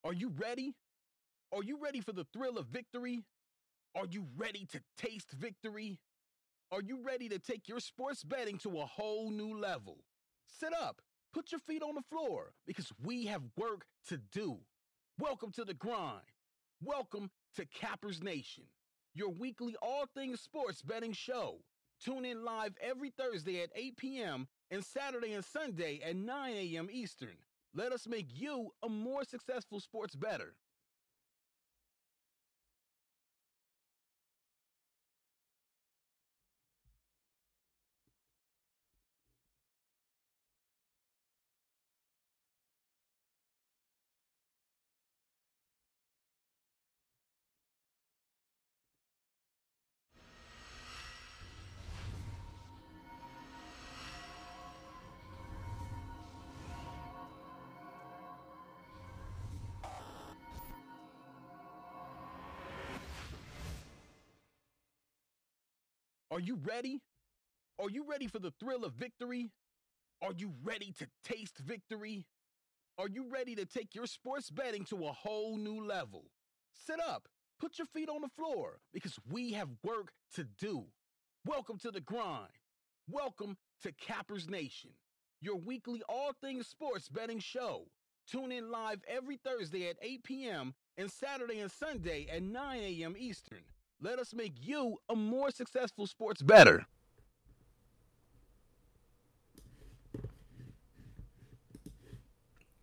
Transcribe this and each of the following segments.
Are you ready? Are you ready for the thrill of victory? Are you ready to taste victory? Are you ready to take your sports betting to a whole new level? Sit up, put your feet on the floor, because we have work to do. Welcome to the grind. Welcome to Cappers Nation, your weekly all things sports betting show. Tune in live every Thursday at 8 p.m. and Saturday and Sunday at 9 a.m. Eastern. Let us make you a more successful sports bettor. Are you ready? Are you ready for the thrill of victory? Are you ready to taste victory? Are you ready to take your sports betting to a whole new level? Sit up, put your feet on the floor, because we have work to do. Welcome to the grind. Welcome to Cappers Nation, your weekly all things sports betting show. Tune in live every Thursday at 8 p.m. and Saturday and Sunday at 9 a.m. Eastern. Let us make you a more successful sports bettor.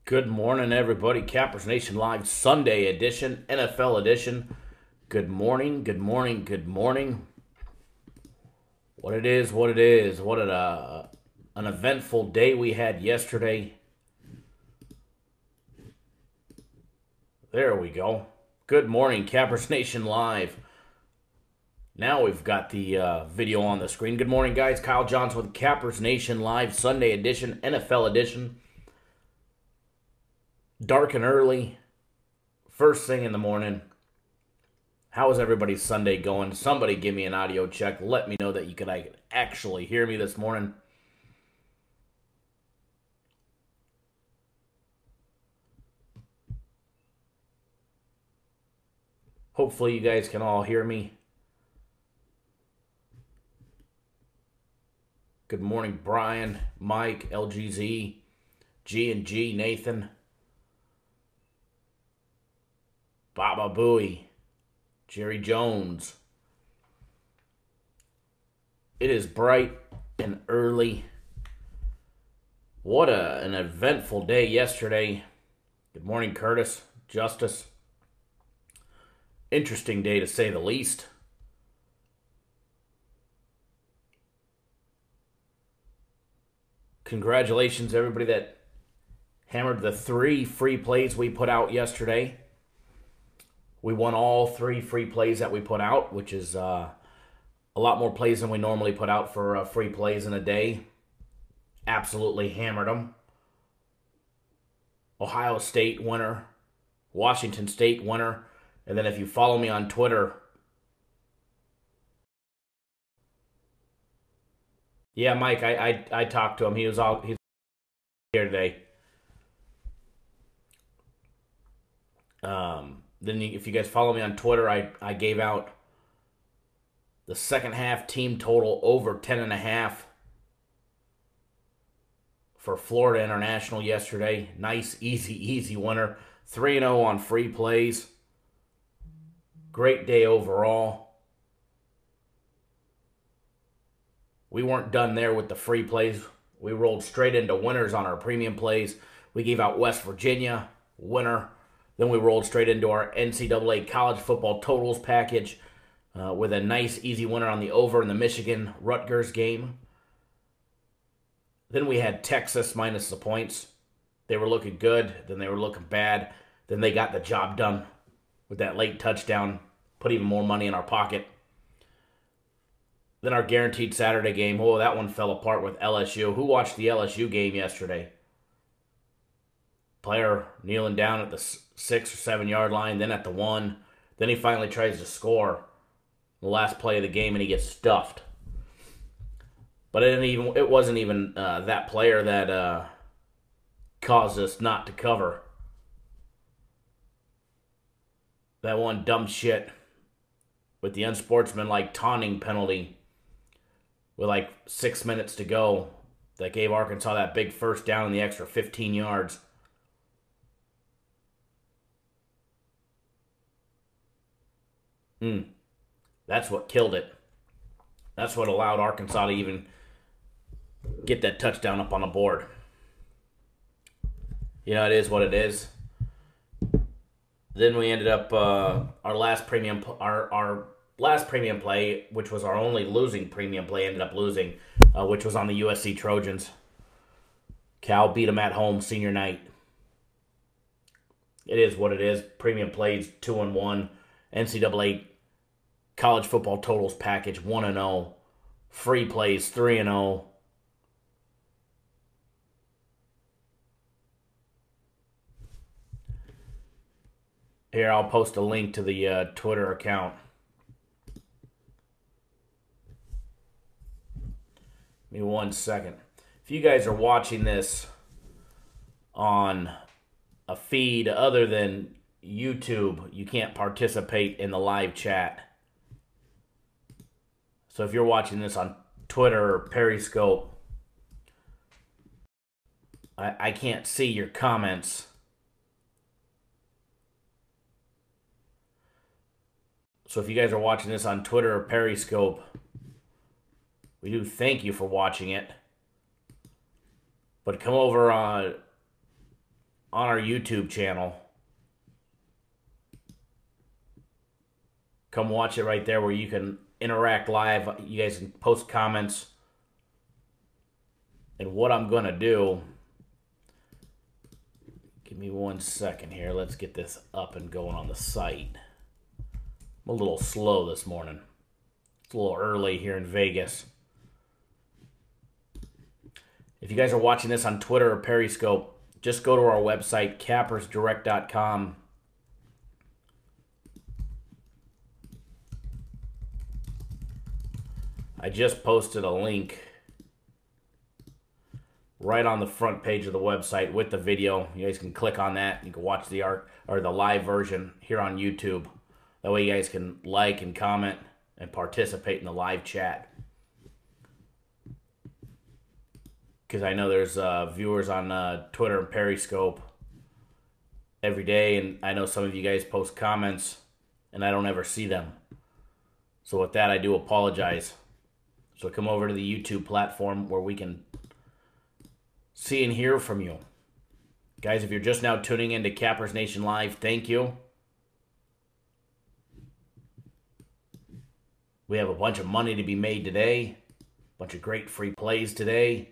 Good morning, everybody. Cappers Nation Live Sunday edition, NFL edition. Good morning, good morning, good morning. What it is. What an eventful day we had yesterday. There we go. Good morning, Cappers Nation Live. Now we've got the video on the screen. Good morning, guys. Kyle Johnson with Cappers Nation Live Sunday edition, NFL edition. Dark and early, first thing in the morning. How is everybody's Sunday going? Somebody give me an audio check. Let me know that you can actually hear me this morning. Hopefully you guys can all hear me. Good morning, Brian, Mike, LGZ, G&G, Nathan, Baba Booey, Jerry Jones. It is bright and early. What an eventful day yesterday. Good morning, Curtis, Justice. Interesting day to say the least. Congratulations, everybody that hammered the 3 free plays we put out yesterday. We won all 3 free plays that we put out, which is a lot more plays than we normally put out for free plays in a day. Absolutely hammered them. Ohio State winner, Washington State winner, and then if you follow me on Twitter, yeah, Mike, I talked to him. He's here today. Then if you guys follow me on Twitter, I gave out the second half team total over 10.5 for Florida International yesterday. Nice, easy winner. 3-0 on free plays. Great day overall. We weren't done there with the free plays. We rolled straight into winners on our premium plays. We gave out West Virginia, winner. Then we rolled straight into our NCAA college football totals package with a nice, easy winner on the over in the Michigan-Rutgers game. Then we had Texas minus the points. They were looking good. Then they were looking bad. Then they got the job done with that late touchdown. Put even more money in our pocket. Then our guaranteed Saturday game. Oh, that one fell apart with LSU. Who watched the LSU game yesterday? Player kneeling down at the 6 or 7 yard line, then at the 1. Then he finally tries to score the last play of the game, and he gets stuffed. But it wasn't even that player that caused us not to cover. that one dumb shit with the unsportsmanlike taunting penalty with like 6 minutes to go that gave Arkansas that big first down in the extra 15 yards. That's what killed it. That's what allowed Arkansas to even get that touchdown up on the board. You know, it is what it is. Then we ended up our last premium play, which was our only losing premium play, ended up losing, which was on the USC Trojans. Cal beat them at home senior night. It is what it is. Premium plays 2-1. NCAA college football totals package 1-0. Free plays 3-0. Here, I'll post a link to the Twitter account. Give me 1 second. If you guys are watching this on a feed other than YouTube, you can't participate in the live chat. So if you're watching this on Twitter or Periscope, I can't see your comments. So if you guys are watching this on Twitter or Periscope, we do thank you for watching it. But come over on our YouTube channel. Come watch it right there where you can interact live. You guys can post comments. And what I'm going to do, give me 1 second here. Let's get this up and going on the site. I'm a little slow this morning. It's a little early here in Vegas. If you guys are watching this on Twitter or Periscope, just go to our website, cappersdirect.com. I just posted a link right on the front page of the website with the video. You guys can click on that. You can watch the live version here on YouTube. That way you guys can like and comment and participate in the live chat. Because I know there's viewers on Twitter and Periscope every day, and I know some of you guys post comments, and I don't ever see them. So with that, I do apologize. So come over to the YouTube platform where we can see and hear from you. Guys, if you're just now tuning into Cappers Nation Live, thank you. We have a bunch of money to be made today. A bunch of great free plays today.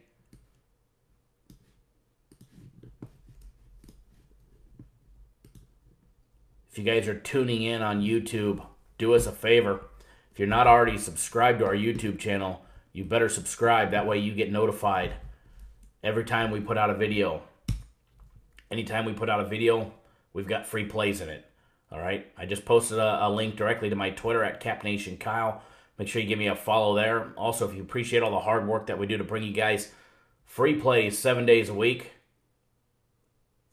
If you guys are tuning in on YouTube, do us a favor. If you're not already subscribed to our YouTube channel, you better subscribe. That way you get notified every time we put out a video. Anytime we put out a video, we've got free plays in it. All right? I just posted a link directly to my Twitter at CapNationKyle. Make sure you give me a follow there. Also, if you appreciate all the hard work that we do to bring you guys free plays 7 days a week,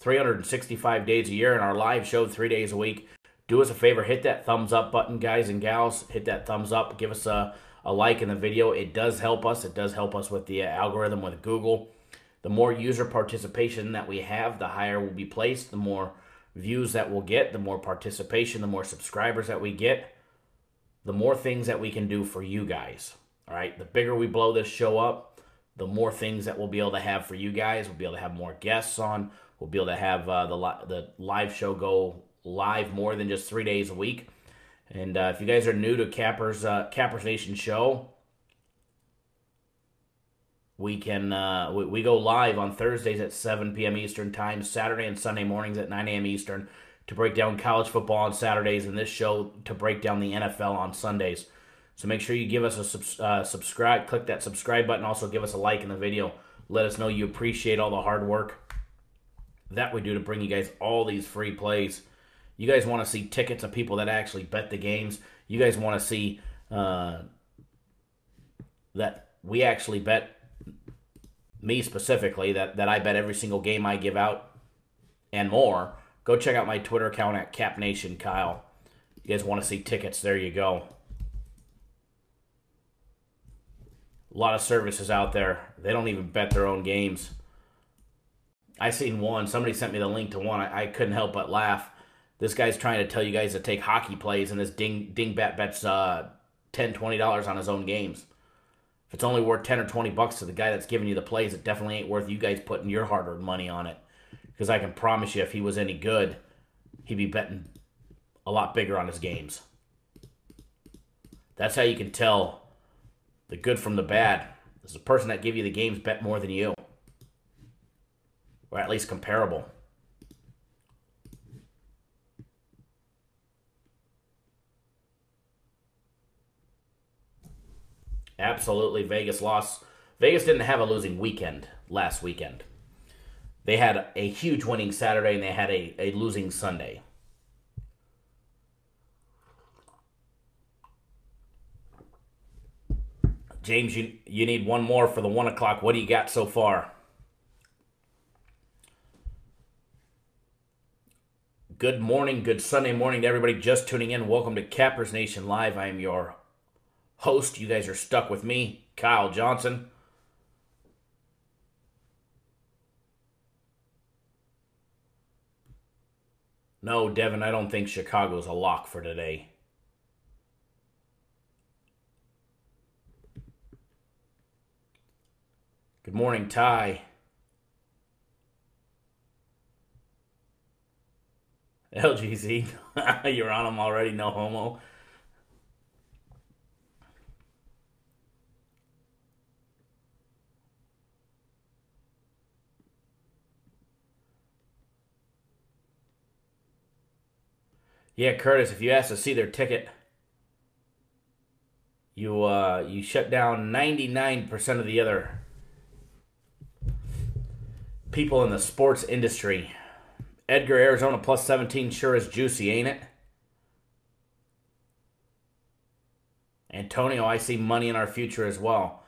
365 days a year, and our live show 3 days a week, do us a favor, hit that thumbs up button, guys and gals. Hit that thumbs up. Give us a like in the video. It does help us. It does help us with the algorithm with Google. The more user participation that we have, the higher we'll be placed. The more views that we'll get, the more participation, the more subscribers that we get, the more things that we can do for you guys. All right? The bigger we blow this show up, the more things that we'll be able to have for you guys. We'll be able to have more guests on. We'll be able to have the live show go live more than just 3 days a week. And if you guys are new to Cappers Nation Show, we go live on Thursdays at 7 p.m. Eastern Time, Saturday and Sunday mornings at 9 a.m. Eastern to break down college football on Saturdays, and this show to break down the NFL on Sundays. So make sure you give us a subscribe. Click that subscribe button. Also give us a like in the video. Let us know you appreciate all the hard work that we do to bring you guys all these free plays. You guys want to see tickets of people that actually bet the games. You guys want to see that we actually bet, me specifically, that I bet every single game I give out and more. Go check out my Twitter account at CapNationKyle. You guys want to see tickets, there you go. A lot of services out there. They don't even bet their own games. I seen one. Somebody sent me the link to one. I couldn't help but laugh. This guy's trying to tell you guys to take hockey plays, and this dingbat bets $10, $20 on his own games. If it's only worth 10 or 20 bucks to the guy that's giving you the plays, it definitely ain't worth you guys putting your hard-earned money on it. Because I can promise you, if he was any good, he'd be betting a lot bigger on his games. That's how you can tell the good from the bad. Is the person that give you the games bet more than you. Or at least comparable. Absolutely, Vegas lost. Vegas didn't have a losing weekend last weekend. They had a huge winning Saturday, and they had a losing Sunday. James, you need one more for the 1 o'clock. What do you got so far? Good morning, good Sunday morning to everybody just tuning in. Welcome to Cappers Nation Live. I am your host. You guys are stuck with me, Kyle Johnson. No, Devin, I don't think Chicago's a lock for today. Good morning, Ty. LGZ, you're on them already, no homo. Yeah, Curtis, if you ask to see their ticket, you shut down 99% of the other people in the sports industry. Edgar, Arizona plus 17 sure is juicy, ain't it? Antonio, I see money in our future as well.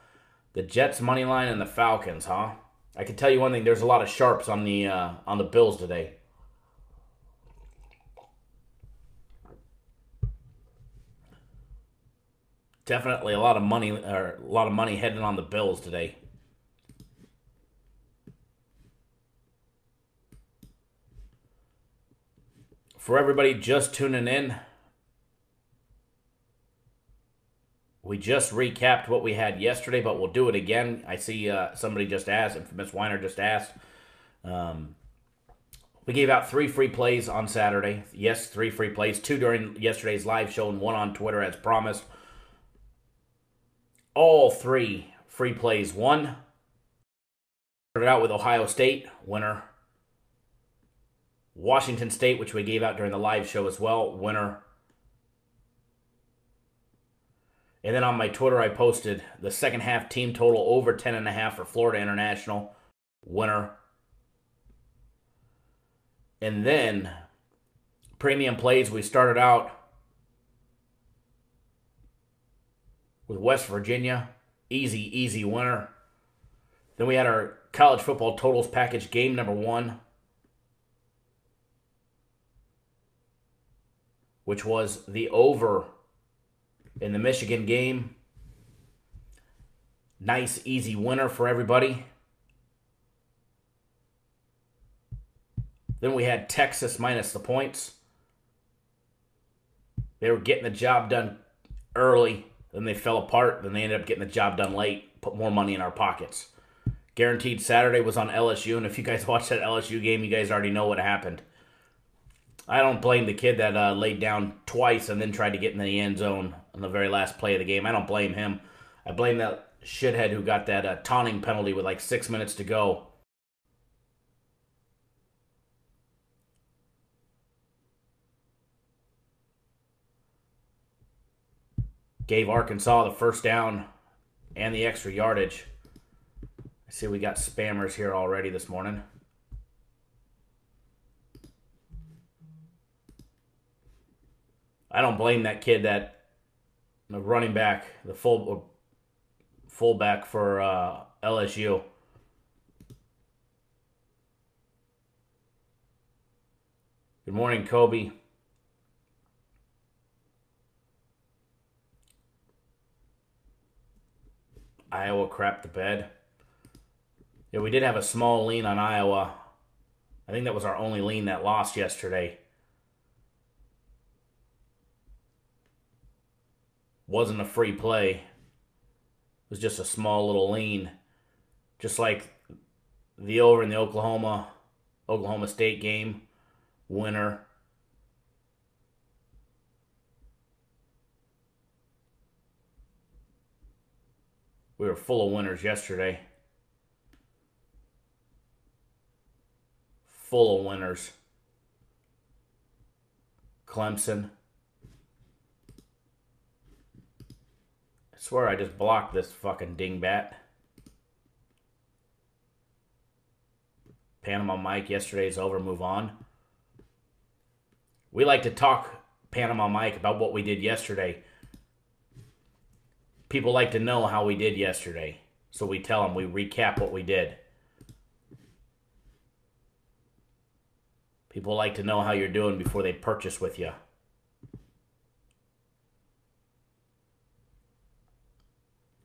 The Jets money line and the Falcons, huh? I can tell you one thing, there's a lot of sharps on the Bills today. Definitely a lot of money heading on the Bills today. For everybody just tuning in, we just recapped what we had yesterday, but we'll do it again. I see somebody just asked, Infamous Weiner just asked. We gave out 3 free plays on Saturday. Yes, 3 free plays. 2 during yesterday's live show and 1 on Twitter as promised. All 3 free plays won. Started out with Ohio State, winner. Washington State, which we gave out during the live show as well, winner. And then on my Twitter, I posted the second half team total over 10.5 for Florida International, winner. And then premium plays, we started out with West Virginia, easy winner. Then we had our college football totals package game number 1, which was the over in the Michigan game. Nice, easy winner for everybody. Then we had Texas minus the points. They were getting the job done early. Then they fell apart. Then they ended up getting the job done late. Put more money in our pockets. Guaranteed Saturday was on LSU. And if you guys watched that LSU game, you guys already know what happened. I don't blame the kid that laid down twice and then tried to get in the end zone on the very last play of the game. I don't blame him. I blame that shithead who got that taunting penalty with like 6 minutes to go. Gave Arkansas the first down and the extra yardage. I see we got spammers here already this morning. I don't blame that kid, the running back, the fullback for LSU. Good morning, Kobe. Iowa crapped the bed. Yeah, we did have a small lean on Iowa. I think that was our only lean that lost yesterday. Wasn't a free play. It was just a small little lean. Just like the over in the Oklahoma State game. Winner. We were full of winners yesterday. Full of winners. Clemson. I swear I just blocked this fucking dingbat. Panama Mike, yesterday's over, move on. We like to talk, Panama Mike, about what we did yesterday. People like to know how we did yesterday. So we tell them, we recap what we did. People like to know how you're doing before they purchase with you.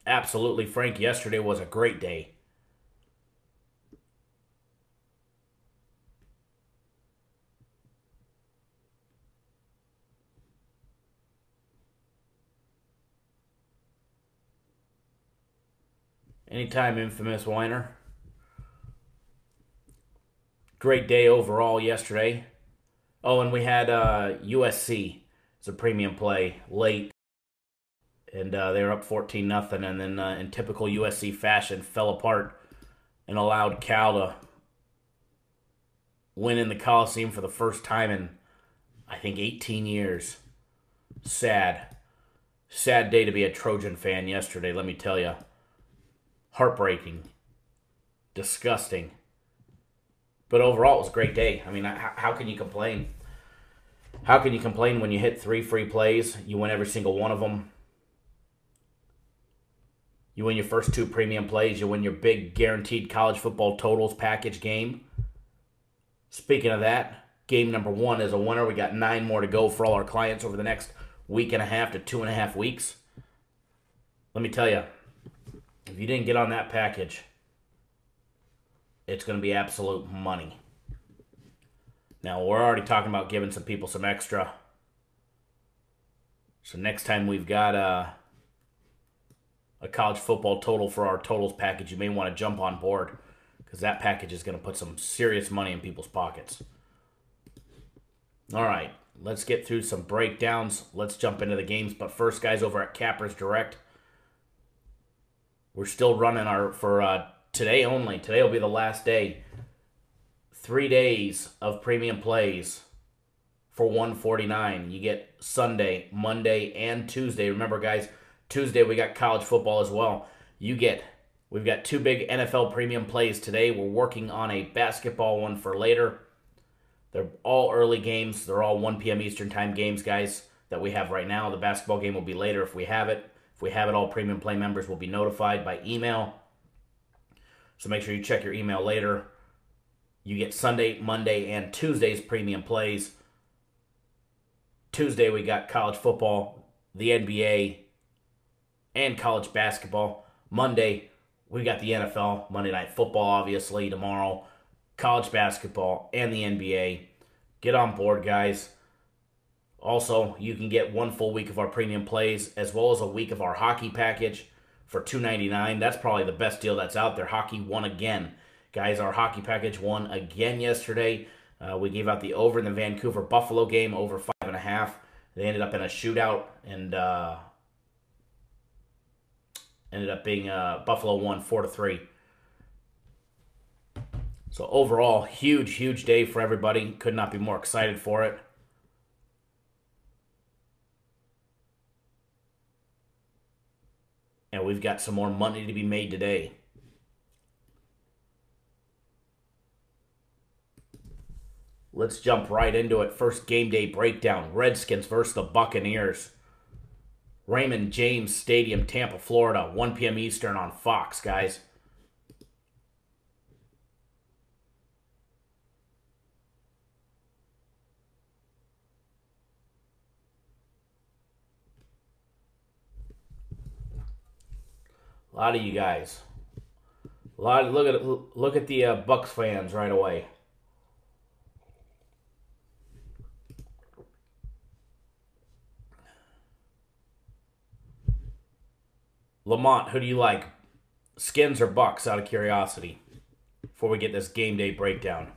Absolutely, Frank, yesterday was a great day. Anytime, infamous whiner. Great day overall yesterday. Oh, and we had USC. It's a premium play late. And they were up 14-0. And then in typical USC fashion, fell apart and allowed Cal to win in the Coliseum for the first time in, I think, 18 years. Sad. Sad day to be a Trojan fan yesterday, let me tell you. Heartbreaking. Disgusting. But overall, it was a great day. I mean, how can you complain? How can you complain when you hit 3 free plays? You win every single one of them. You win your first 2 premium plays. You win your big guaranteed college football totals package game. Speaking of that, game number 1 is a winner. We got 9 more to go for all our clients over the next week and a half to 2.5 weeks. Let me tell you, if you didn't get on that package, it's going to be absolute money. Now, we're already talking about giving some people some extra. So next time we've got a college football total for our totals package, you may want to jump on board because that package is going to put some serious money in people's pockets. All right, let's get through some breakdowns. Let's jump into the games. But first, guys, over at Cappers Direct, we're still running for today only. Today will be the last day. 3 days of premium plays for $149. You get Sunday, Monday, and Tuesday. Remember, guys, Tuesday we got college football as well. We've got 2 big NFL premium plays today. We're working on a basketball one for later. They're all early games. They're all 1 p.m. Eastern time games, guys, that we have right now. The basketball game will be later if we have it. If we have it, all premium play members will be notified by email. So make sure you check your email later. You get Sunday, Monday, and Tuesday's premium plays. Tuesday, we got college football, the NBA, and college basketball. Monday, we got the NFL, Monday Night Football, obviously, tomorrow. College basketball and the NBA. Get on board, guys. Also, you can get 1 full week of our premium plays as well as a week of our hockey package for $2.99. That's probably the best deal that's out there. Hockey won again. Guys, our hockey package won again yesterday. We gave out the over in the Vancouver-Buffalo game, over 5.5. They ended up in a shootout and ended up being Buffalo won 4-3. So overall, huge, huge day for everybody. Could not be more excited for it. And we've got some more money to be made today. Let's jump right into it. First game day breakdown. Redskins versus the Buccaneers. Raymond James Stadium, Tampa, Florida. 1 p.m. Eastern on Fox, guys. A lot of you guys. Look at the Bucks fans right away. Lamont, who do you like? Skins or Bucks, out of curiosity, before we get this game day breakdown.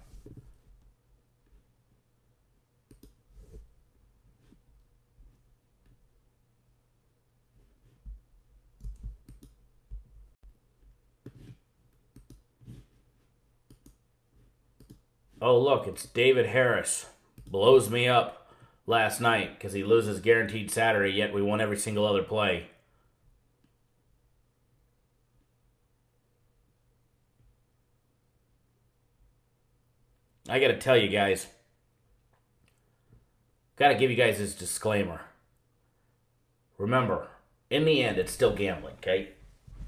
Oh, look, it's David Harris. Blows me up last night because he loses guaranteed Saturday, yet we won every single other play. I got to tell you guys, got to give you guys this disclaimer. Remember, in the end, it's still gambling, okay?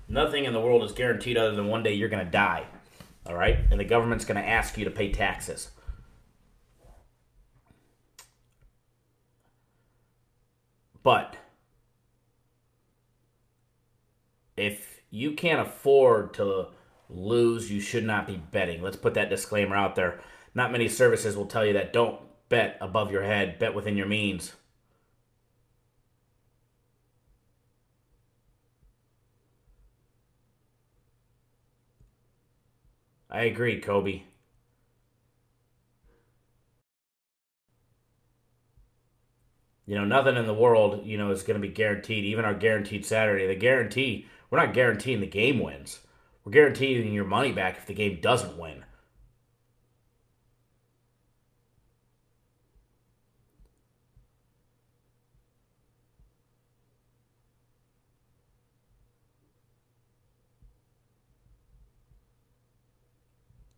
Nothing in the world is guaranteed other than one day you're going to die, all right? And the government's going to ask you to pay taxes. But if you can't afford to lose, you should not be betting. Let's put that disclaimer out there. Not many services will tell you that. Don't bet above your head. Bet within your means. I agree, Kobe. Nothing in the world, is going to be guaranteed. Even our guaranteed Saturday. We're not guaranteeing the game wins. We're guaranteeing your money back if the game doesn't win.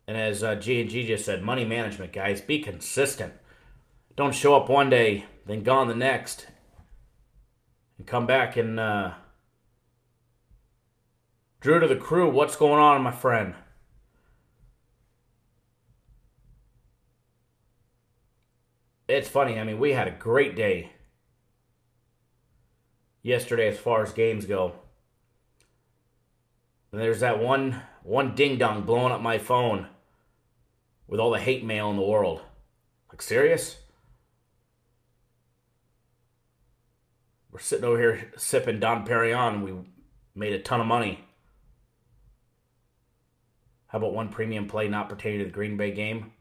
And as G&G just said, money management, guys. Be consistent. Don't show up one day, then gone the next. And come back and... Drew to the crew, what's going on, my friend? It's funny, we had a great day yesterday as far as games go. And there's that one ding-dong blowing up my phone with all the hate mail in the world. Like, serious? We're sitting over here sipping Dom Perignon and we made a ton of money. How about one premium play not pertaining to the Green Bay game?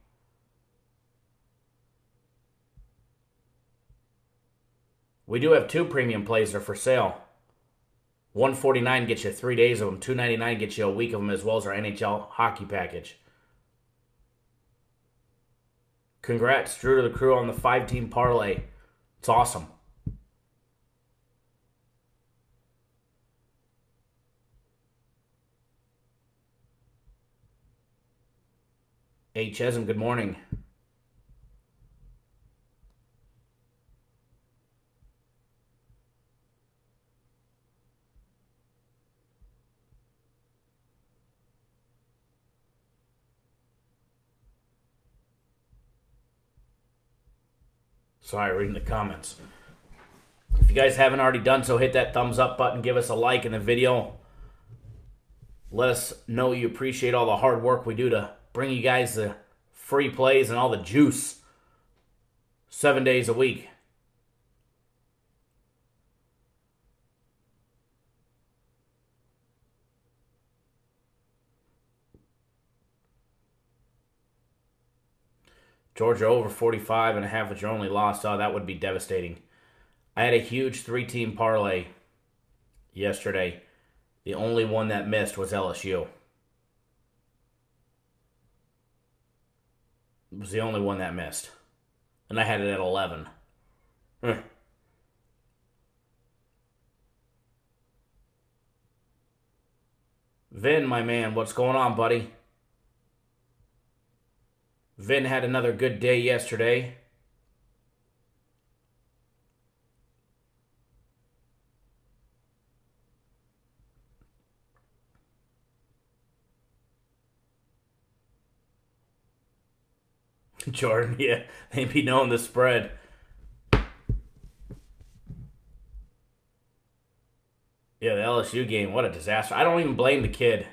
We do have 2 premium plays that are for sale. $149 gets you 3 days of them. $299 gets you a week of them, as well as our NHL hockey package. Congrats, Drew to the crew, on the 5-team parlay. It's awesome. Hey, Chesm, good morning. Sorry, reading the comments. If you guys haven't already done so, hit that thumbs up button. Give us a like in the video. Let us know you appreciate all the hard work we do to bring you guys the free plays and all the juice 7 days a week. Georgia over 45.5 with your only loss. Oh, that would be devastating. I had a huge 3-team parlay yesterday. The only one that missed was LSU. It was the only one that missed. And I had it at 11. Vin, my man, what's going on, buddy? Vin had another good day yesterday. Jordan, yeah, they be knowing the spread. Yeah, the LSU game, what a disaster. I don't even blame the kid.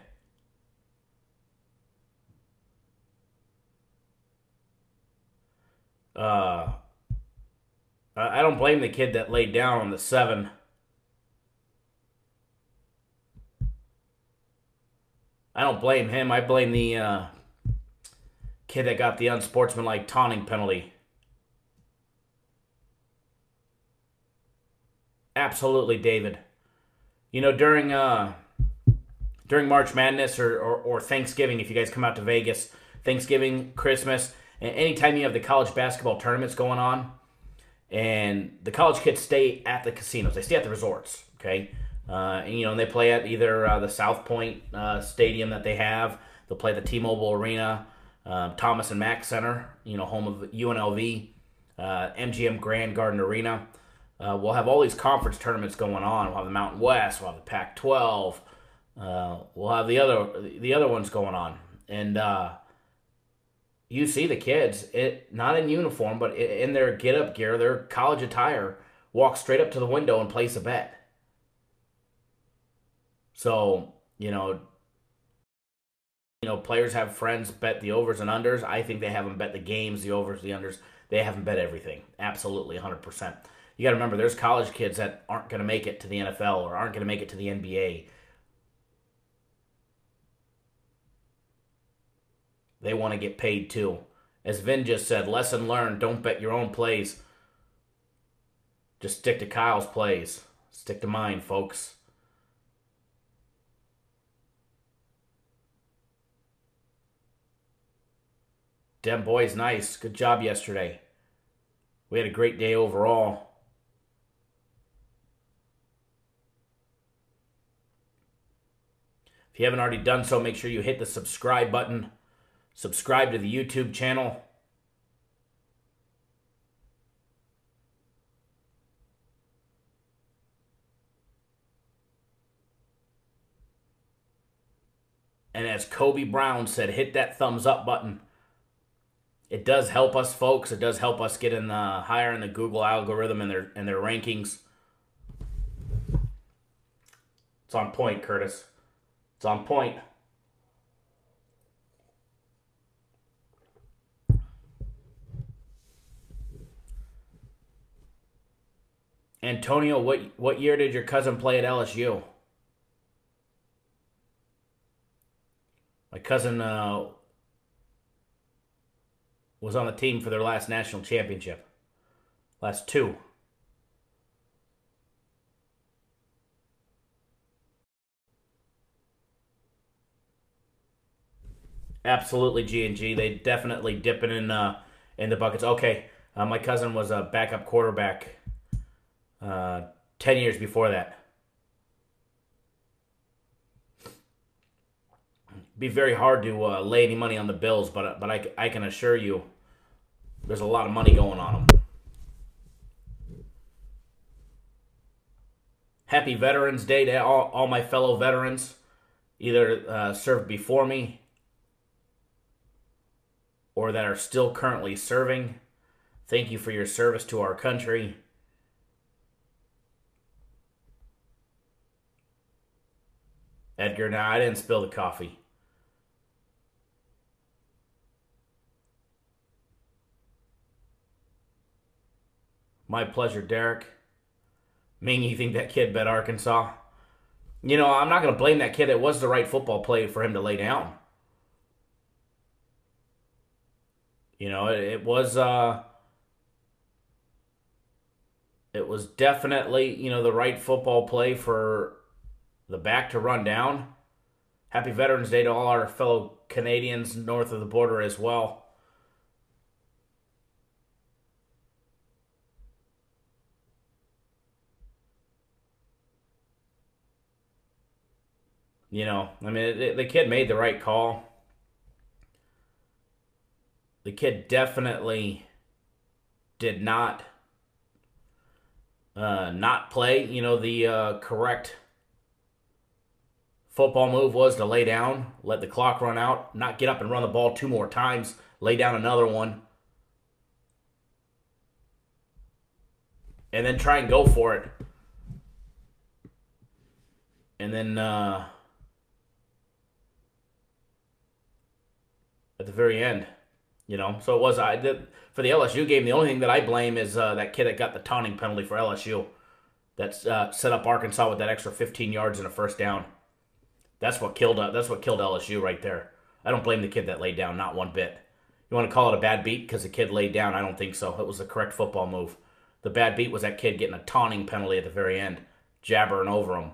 I don't blame the kid that laid down on the 7. I don't blame him. I blame the kid that got the unsportsmanlike taunting penalty. Absolutely, David. You know, during March Madness or Thanksgiving, if you guys come out to Vegas, Thanksgiving, Christmas, and anytime you have the college basketball tournaments going on, and the college kids stay at the casinos, they stay at the resorts, okay? And they play at either the South Point Stadium that they have. They'll play at the T-Mobile Arena, Thomas and Mack Center, home of UNLV, MGM Grand Garden Arena. We'll have all these conference tournaments going on. We'll have the Mountain West. We'll have the Pac-12. We'll have the other ones going on. And you see the kids, not in uniform, but in their get-up gear, their college attire, walk straight up to the window and place a bet. So, players have friends bet the overs and unders. I think they haven't bet the games, the overs, the unders. They haven't bet everything. Absolutely, 100%. You got to remember, there's college kids that aren't going to make it to the NFL or aren't going to make it to the NBA. They want to get paid too. As Vin just said, lesson learned, don't bet your own plays. Just stick to Kyle's plays. Stick to mine, folks. Dem boys, nice. Good job yesterday. We had a great day overall. If you haven't already done so, make sure you hit the subscribe button. Subscribe to the YouTube channel. And as Kobe Brown said, hit that thumbs up button. It does help us, folks. It does help us get in the higher in the Google algorithm and their rankings. It's on point, Curtis. It's on point. Antonio, what year did your cousin play at LSU? My cousin was on the team for their last national championship. Last 2. Absolutely, G&G. They definitely dipping in the buckets. Okay, my cousin was a backup quarterback 10 years before that. Be very hard to lay any money on the Bills, but I can assure you there's a lot of money going on them. Happy Veterans Day to all my fellow veterans, either served before me or that are still currently serving. Thank you for your service to our country. Edgar, nah, I didn't spill the coffee. My pleasure, Derek. Ming, you think that kid bet Arkansas? I'm not going to blame that kid. It was the right football play for him to lay down. It was definitely, the right football play for the back to run down. Happy Veterans Day to all our fellow Canadians north of the border as well. The kid made the right call. The kid definitely did not play. The correct football move was to lay down, let the clock run out, not get up and run the ball 2 more times, lay down another one, and then try and go for it. And then at the very end, so it was, I did, for the LSU game, the only thing that I blame is that kid that got the taunting penalty for LSU. That's set up Arkansas with that extra 15 yards and a first down. That's what killed LSU right there. I don't blame the kid that laid down, not one bit. You want to call it a bad beat because the kid laid down? I don't think so. It was the correct football move. The bad beat was that kid getting a taunting penalty at the very end, jabbering over him.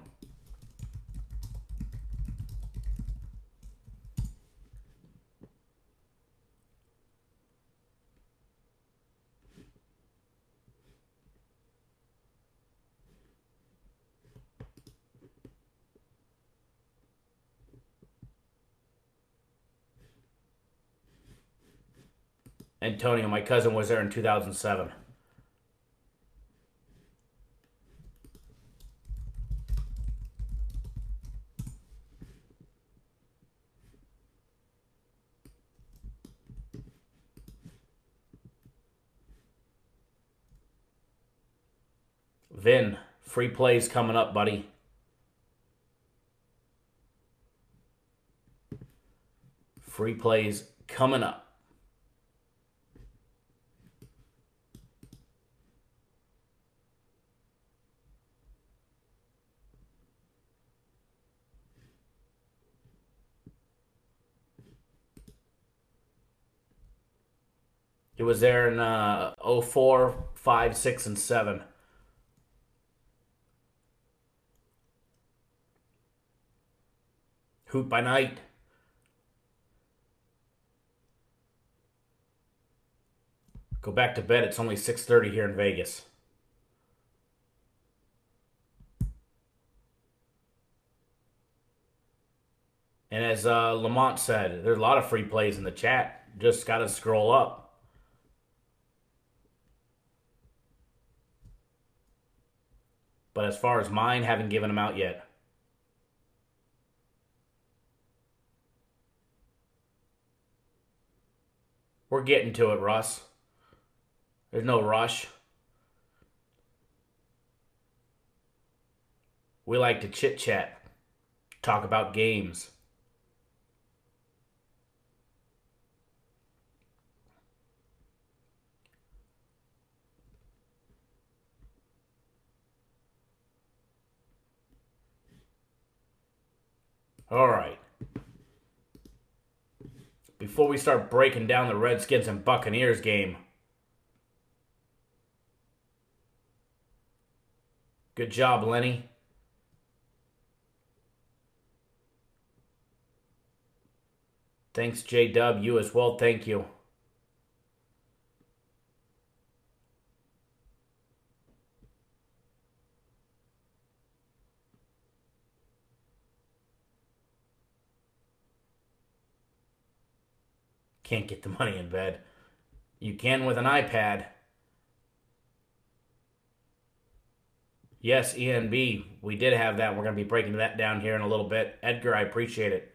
Antonio, my cousin, was there in 2007. Vin, free plays coming up, buddy. Free plays coming up. It was there in 04, 5, 6, and 7. Hoot by night. Go back to bed. It's only 6:30 here in Vegas. And as Lamont said, there's a lot of free plays in the chat. Just got to scroll up. But as far as mine, haven't given them out yet. We're getting to it, Russ. There's no rush. We like to chit-chat, talk about games. All right. Before we start breaking down the Redskins and Buccaneers game, good job, Lenny. Thanks, J-Dub. You as well. Thank you. Can't get the money in bed. You can with an iPad. Yes, ENB. We did have that. We're going to be breaking that down here in a little bit. Edgar, I appreciate it.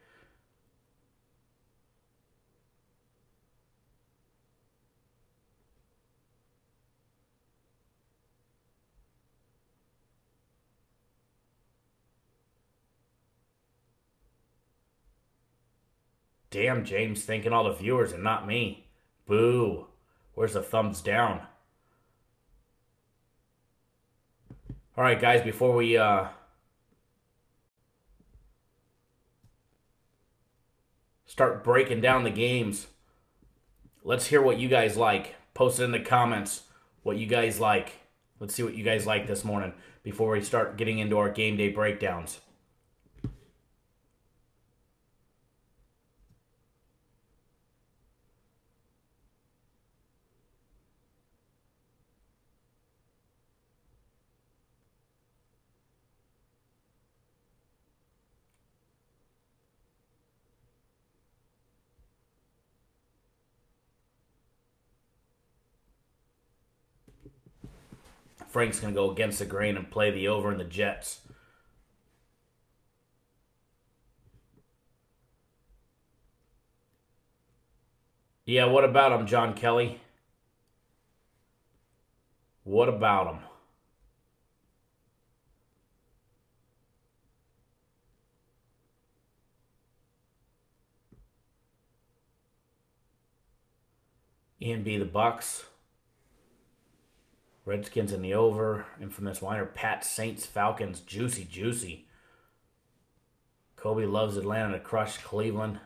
Damn, James, thanking all the viewers and not me. Boo. Where's the thumbs down? All right, guys, before we start breaking down the games, let's hear what you guys like. Post it in the comments what you guys like. Let's see what you guys like this morning before we start getting into our game day breakdowns. Frank's going to go against the grain and play the over in the Jets. Yeah, what about him, John Kelly? What about him? Ian B. the Bucks. Redskins in the over. Infamous Weiner. Pat Saints Falcons. Juicy. Kobe loves Atlanta to crush Cleveland.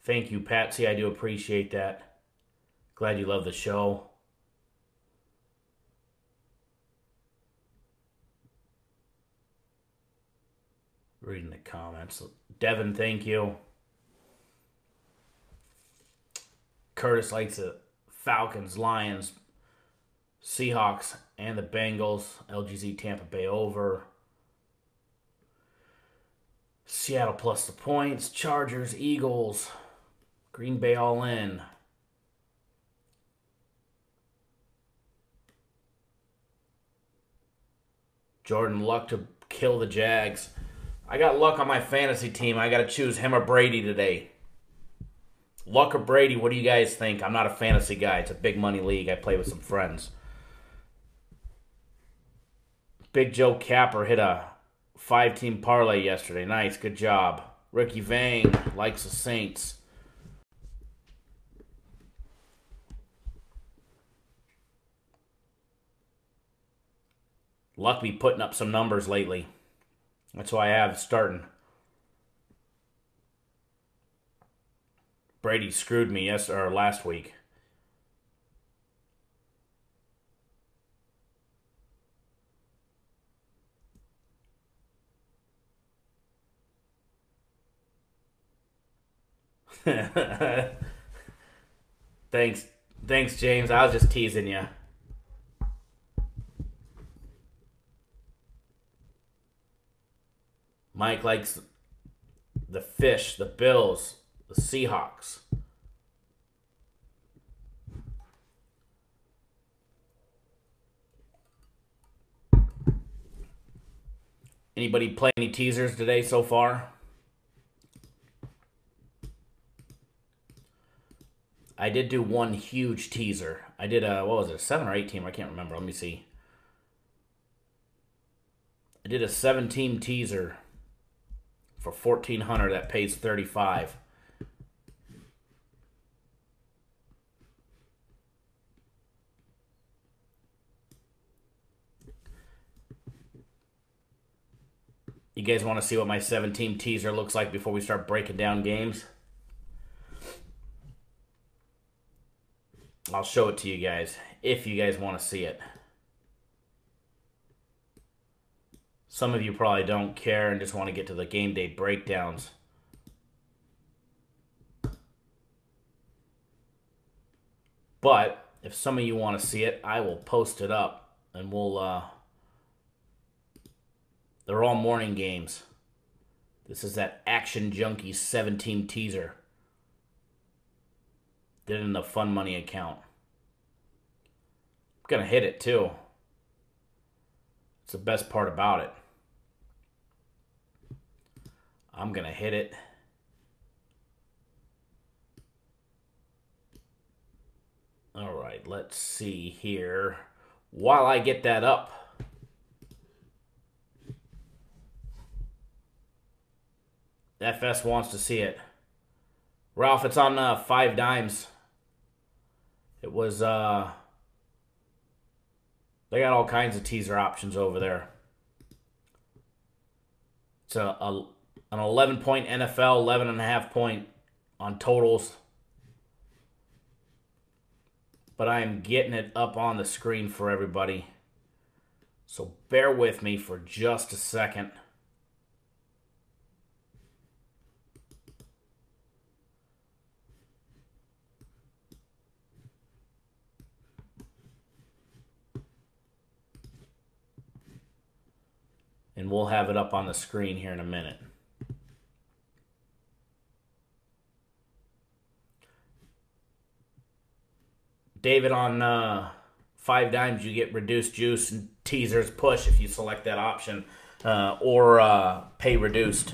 Thank you, Patsy. I do appreciate that. Glad you love the show. Reading the comments. Devin, thank you. Curtis likes the Falcons, Lions, Seahawks, and the Bengals. LGZ Tampa Bay over. Seattle plus the points. Chargers, Eagles. Green Bay all in. Jordan Luck to kill the Jags. I got Luck on my fantasy team. I got to choose him or Brady today. Luck or Brady, what do you guys think? I'm not a fantasy guy. It's a big money league. I play with some friends. Big Joe Capper hit a 5-team parlay yesterday. Nice, good job. Ricky Vang likes the Saints. Luck be putting up some numbers lately. That's why I have starting. Brady screwed me last week. Thanks, James. I was just teasing you. Mike likes the Fish, the Bills, the Seahawks. Anybody play any teasers today so far? I did do one huge teaser. I did a 7 or 8 team? I can't remember. Let me see. I did a 7-team teaser for $1,400 that pays $35. You guys want to see what my 7-team teaser looks like before we start breaking down games? I'll show it to you guys if you guys want to see it. Some of you probably don't care and just want to get to the game day breakdowns. But if some of you want to see it, I will post it up and we'll they're all morning games. This is that Action Junkies 7-team teaser. Did it in the Fun Money account. I'm going to hit it too. It's the best part about it. I'm going to hit it. All right, let's see here. While I get that up, FS wants to see it. Ralph, it's on 5 dimes. It was, they got all kinds of teaser options over there. It's an 11-point NFL, 11.5 point on totals. But I am getting it up on the screen for everybody. So bear with me for just a second. And we'll have it up on the screen here in a minute. David, on 5 dimes, you get reduced juice and teasers push if you select that option, or pay reduced.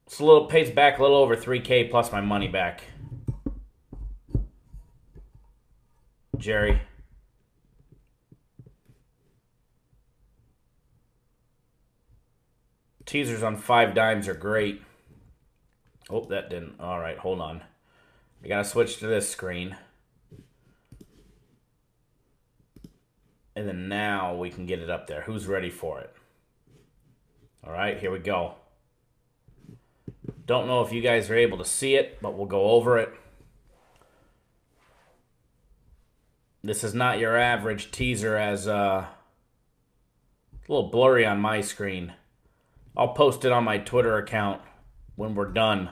It's pays back a little over $3K plus my money back. Jerry. Teasers on 5 dimes are great. Oh, that didn't. All right, hold on. I got to switch to this screen. And then now we can get it up there. Who's ready for it? All right, here we go. Don't know if you guys are able to see it, but we'll go over it. This is not your average teaser, as a little blurry on my screen. I'll post it on my Twitter account when we're done.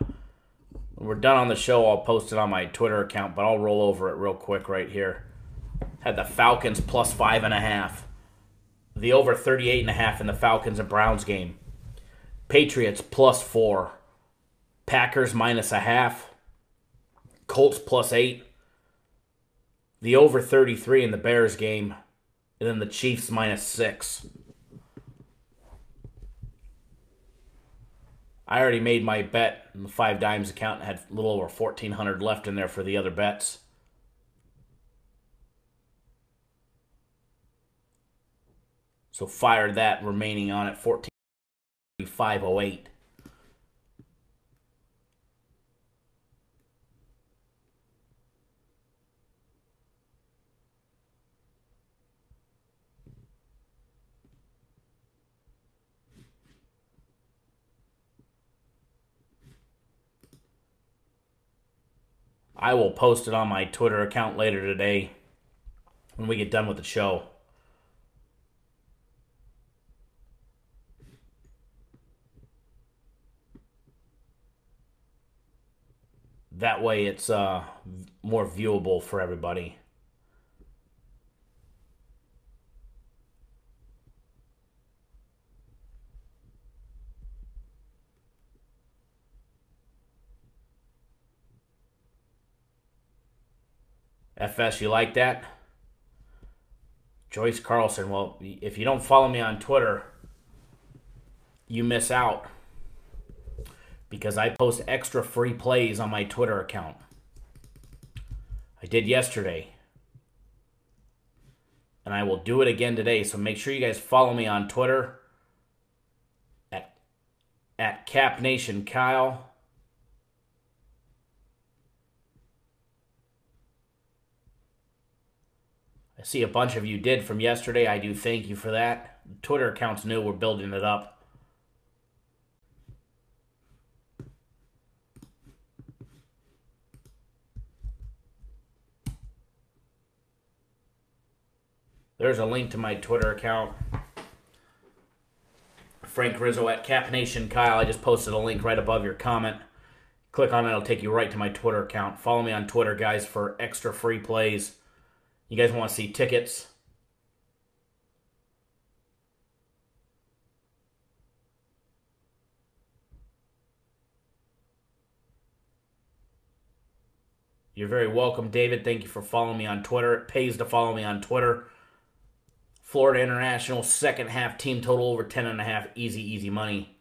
When we're done on the show, I'll post it on my Twitter account, but I'll roll over it real quick right here. Had the Falcons plus 5.5. The over 38.5 in the Falcons and Browns game. Patriots plus 4. Packers minus 0.5. Colts plus 8. The over 33 in the Bears game. And then the Chiefs minus 6. I already made my bet in the 5 dimes account and had a little over $1,400 left in there for the other bets. So fired that remaining on at 14,508. I will post it on my Twitter account later today when we get done with the show. That way it's more viewable for everybody. FS, you like that? Joyce Carlson, well, if you don't follow me on Twitter, you miss out. Because I post extra free plays on my Twitter account. I did yesterday. And I will do it again today. So make sure you guys follow me on Twitter at CapNationKyle. I see a bunch of you did from yesterday. I do thank you for that. The Twitter account's new. We're building it up. There's a link to my Twitter account. Frank Rizzo at CapNationKyle. I just posted a link right above your comment. Click on it. It'll take you right to my Twitter account. Follow me on Twitter, guys, for extra free plays. You guys want to see tickets? You're very welcome, David. Thank you for following me on Twitter. It pays to follow me on Twitter. Florida International, second half team total over 10.5. Easy, easy money.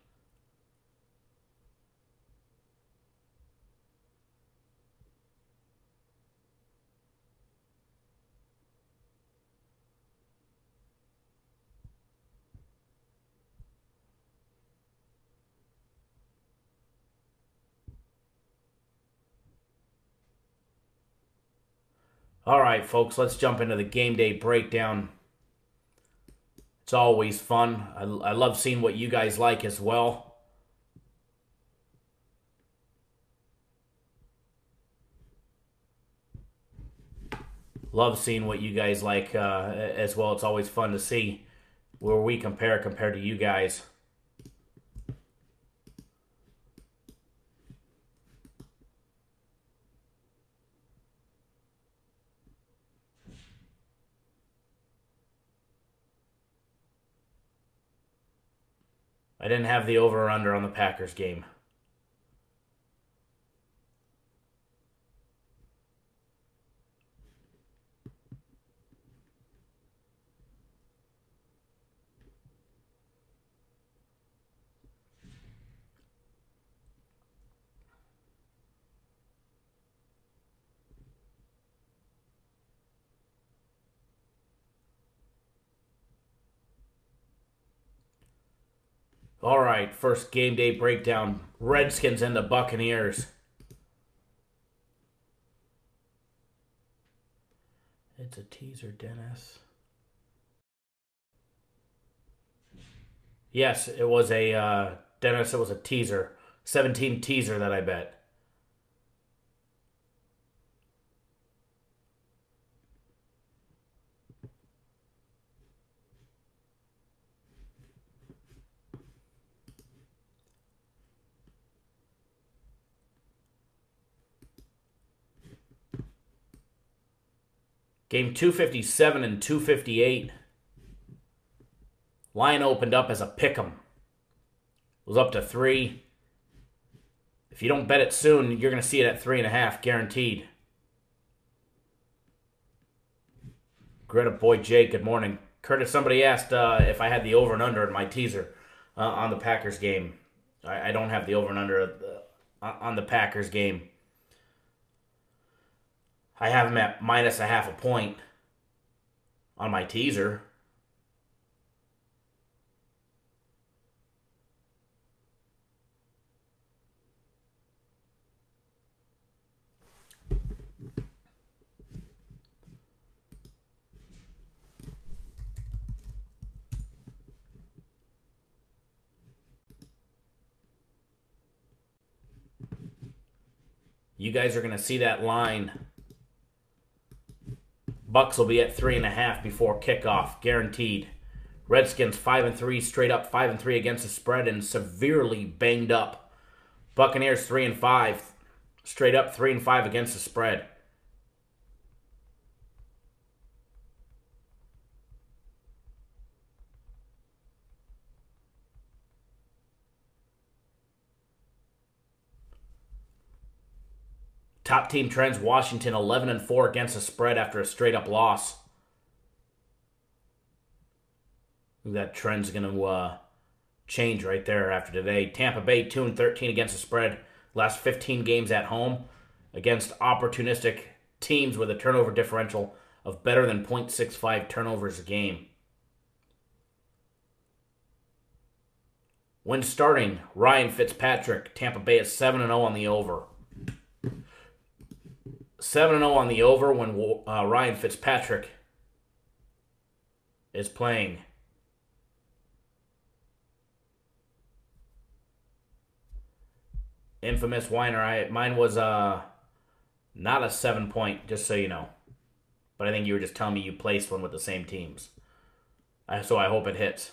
All right, folks, let's jump into the game day breakdown. It's always fun. I love seeing what you guys like as well. Love seeing what you guys like as well. It's always fun to see where we compared to you guys. I didn't have the over or under on the Packers game. All right, first game day breakdown. Redskins and the Buccaneers. It's a teaser, Dennis. Yes, it was a, Dennis, it was a teaser. 17 teaser that I bet. Game 257 and 258. Line opened up as a pick'em. It was up to 3. If you don't bet it soon, you're going to see it at 3.5, guaranteed. Greta Boy Jake, good morning. Curtis, somebody asked if I had the over and under in my teaser on the Packers game. I don't have the over and under on the Packers game. I have them at -0.5 point on my teaser. You guys are going to see that line. Bucks will be at 3.5 before kickoff, guaranteed. Redskins 5-3, straight up 5-3 against the spread and severely banged up. Buccaneers 3-5, straight up 3-5 against the spread. Top team trends, Washington 11-4 against the spread after a straight-up loss. That trend's going to change right there after today. Tampa Bay 2-13 against the spread. Last 15 games at home against opportunistic teams with a turnover differential of better than 0.65 turnovers a game. When starting, Ryan Fitzpatrick, Tampa Bay is 7-0 on the over. 7-0 on the over when Ryan Fitzpatrick is playing. Infamous Whiner, mine was not a 7 point, just so you know. But I think you were just telling me you placed one with the same teams. So I hope it hits.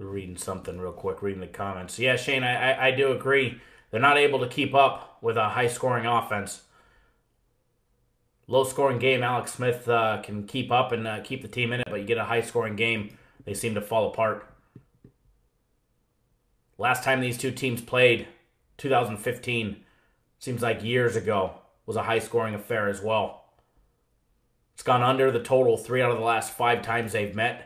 Reading something real quick, reading the comments. Yeah, Shane, I do agree. They're not able to keep up with a high-scoring offense. Low-scoring game, Alex Smith can keep up and keep the team in it, but you get a high-scoring game, they seem to fall apart. Last time these two teams played, 2015, seems like years ago, was a high-scoring affair as well. It's gone under the total 3 out of the last 5 times they've met.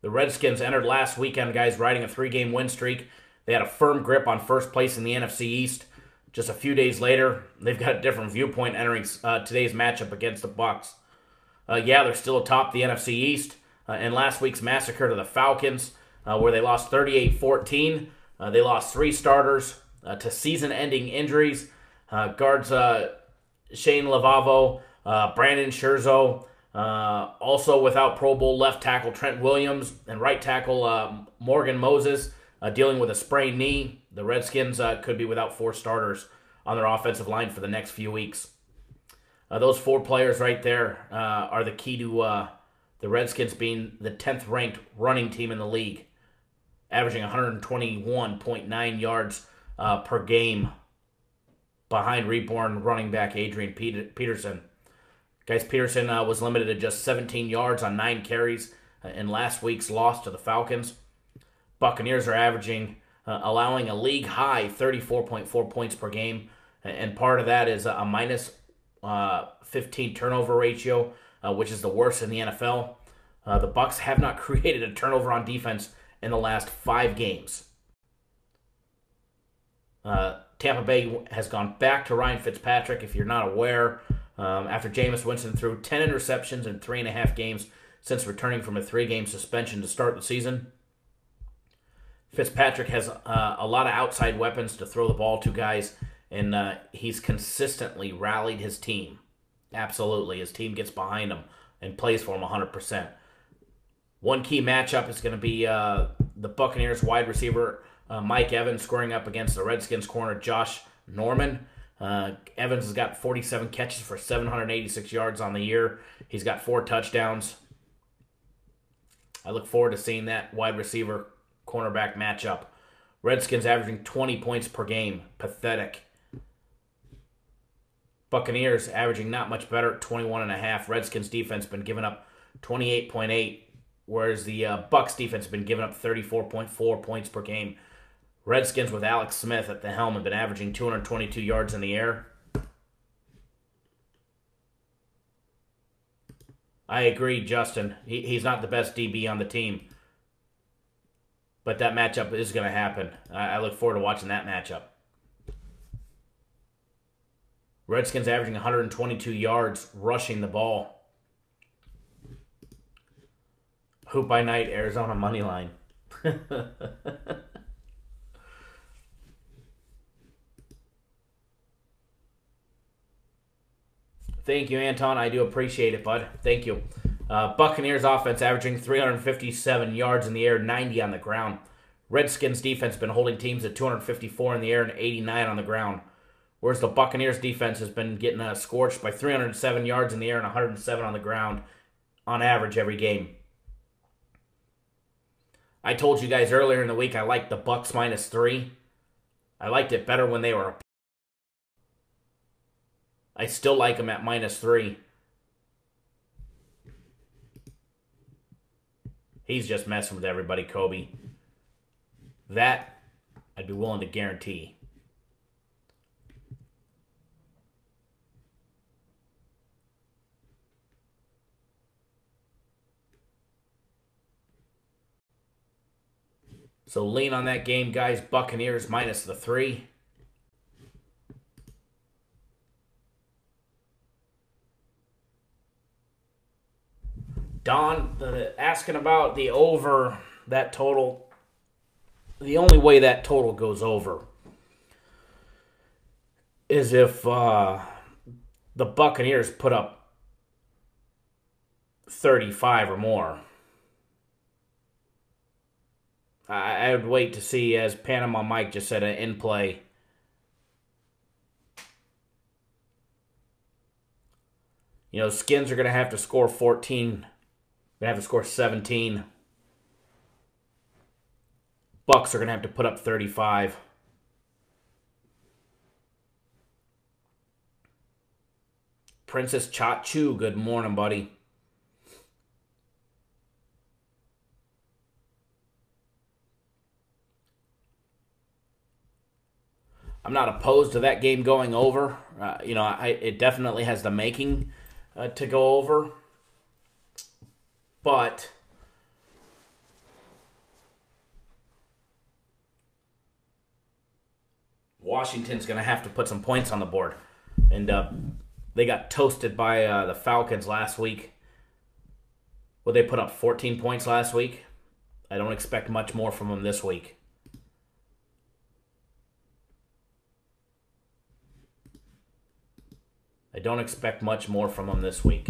The Redskins entered last weekend, guys, riding a 3-game win streak. They had a firm grip on first place in the NFC East. Just a few days later, they've got a different viewpoint entering today's matchup against the Bucs. Yeah, they're still atop the NFC East. And last week's massacre to the Falcons, where they lost 38-14. They lost 3 starters to season-ending injuries. Guards Shane Lavavo, Brandon Scherzo, also without Pro Bowl left tackle Trent Williams and right tackle Morgan Moses dealing with a sprained knee. The Redskins could be without 4 starters on their offensive line for the next few weeks. Those 4 players right there are the key to the Redskins being the 10th ranked running team in the league, averaging 121.9 yards per game behind reborn running back Adrian Peterson. Guys, Peterson was limited to just 17 yards on 9 carries in last week's loss to the Falcons. Buccaneers are averaging allowing a league-high 34.4 points per game. And part of that is a minus 15 turnover ratio, which is the worst in the NFL. The Bucs have not created a turnover on defense in the last 5 games. Tampa Bay has gone back to Ryan Fitzpatrick, if you're not aware, after Jameis Winston threw 10 interceptions in 3.5 games since returning from a 3-game suspension to start the season. Fitzpatrick has a lot of outside weapons to throw the ball to, guys, and he's consistently rallied his team. Absolutely. His team gets behind him and plays for him 100%. One key matchup is going to be the Buccaneers wide receiver Mike Evans scoring up against the Redskins corner Josh Norman. Evans has got 47 catches for 786 yards on the year. He's got 4 touchdowns. I look forward to seeing that wide receiver cornerback matchup. Redskins averaging 20 points per game. Pathetic. Buccaneers averaging not much better at 21.5. Redskins defense been giving up 28.8, whereas the Bucs defense has been giving up 34.4 points per game. Redskins with Alex Smith at the helm have been averaging 222 yards in the air. I agree, Justin. He's not the best DB on the team. But that matchup is going to happen. I look forward to watching that matchup. Redskins averaging 122 yards rushing the ball. Hoop by night, Arizona money line. Thank you, Anton. I do appreciate it, bud. Thank you. Buccaneers offense averaging 357 yards in the air, 90 on the ground. Redskins defense been holding teams at 254 in the air and 89 on the ground. Whereas the Buccaneers defense has been getting scorched by 307 yards in the air and 107 on the ground on average every game. I told you guys earlier in the week I liked the Bucs -3. I liked it better when they were. I still like them at -3. He's just messing with everybody, Kobe. That I'd be willing to guarantee. So lean on that game, guys. Buccaneers -3. Don, asking about the over, that total. The only way that total goes over is if the Buccaneers put up 35 or more. I would wait to see, as Panama Mike just said, in play. You know, Skins are going to have to score 14. They have to score 17. Bucs are going to have to put up 35. Princess Chachu, good morning, buddy. I'm not opposed to that game going over. It definitely has the making to go over. But Washington's going to have to put some points on the board. And they got toasted by the Falcons last week. Well, they put up 14 points last week. I don't expect much more from them this week. I don't expect much more from them this week.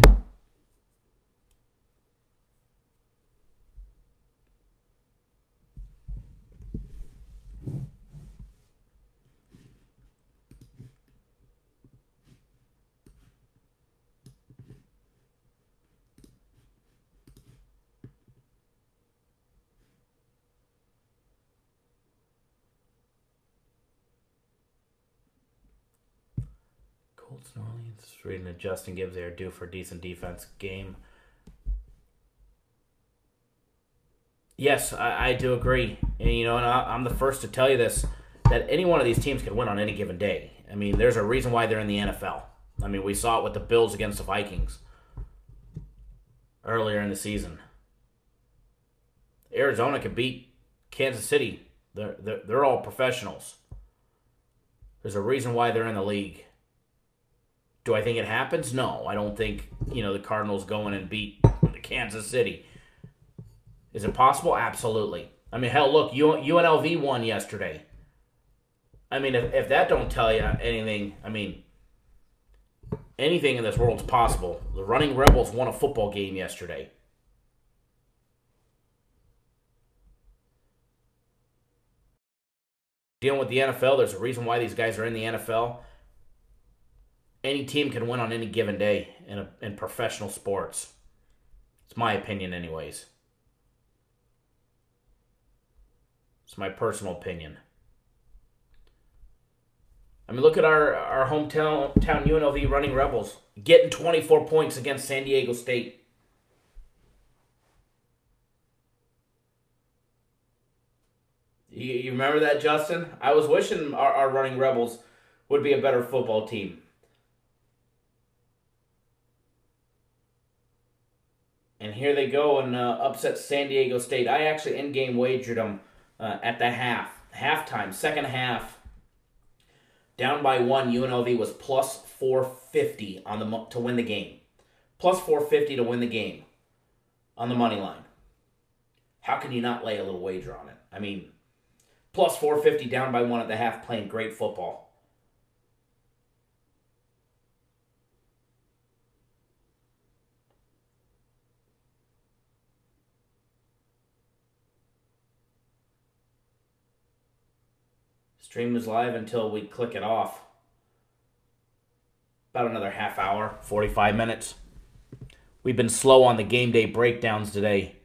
Colts, New Orleans, reading that Justin Gibbs, they are due for a decent defense game. Yes, I do agree. And, and I'm the first to tell you this, that any one of these teams can win on any given day. I mean, there's a reason why they're in the NFL. I mean, we saw it with the Bills against the Vikings earlier in the season. Arizona could beat Kansas City. They're all professionals. There's a reason why they're in the league. Do I think it happens? No, I don't think, the Cardinals go in and beat Kansas City. Is it possible? Absolutely. I mean, hell, look, UNLV won yesterday. I mean, if that don't tell you anything, I mean, anything in this world's possible. The Running Rebels won a football game yesterday. Dealing with the NFL, there's a reason why these guys are in the NFL. Any team can win on any given day in professional sports. It's my opinion anyways. It's my personal opinion. I mean, look at our hometown UNLV Running Rebels getting 24 points against San Diego State. You remember that, Justin? I was wishing our Running Rebels would be a better football team. And here they go and upset San Diego State. I actually in-game wagered them at the halftime, second half. Down by 1, UNLV was plus 450 to win the game. Plus 450 to win the game on the money line. How can you not lay a little wager on it? I mean, plus 450 down by 1 at the half, playing great football. Stream is live until we click it off. About another half hour, 45 minutes. We've been slow on the game day breakdowns today.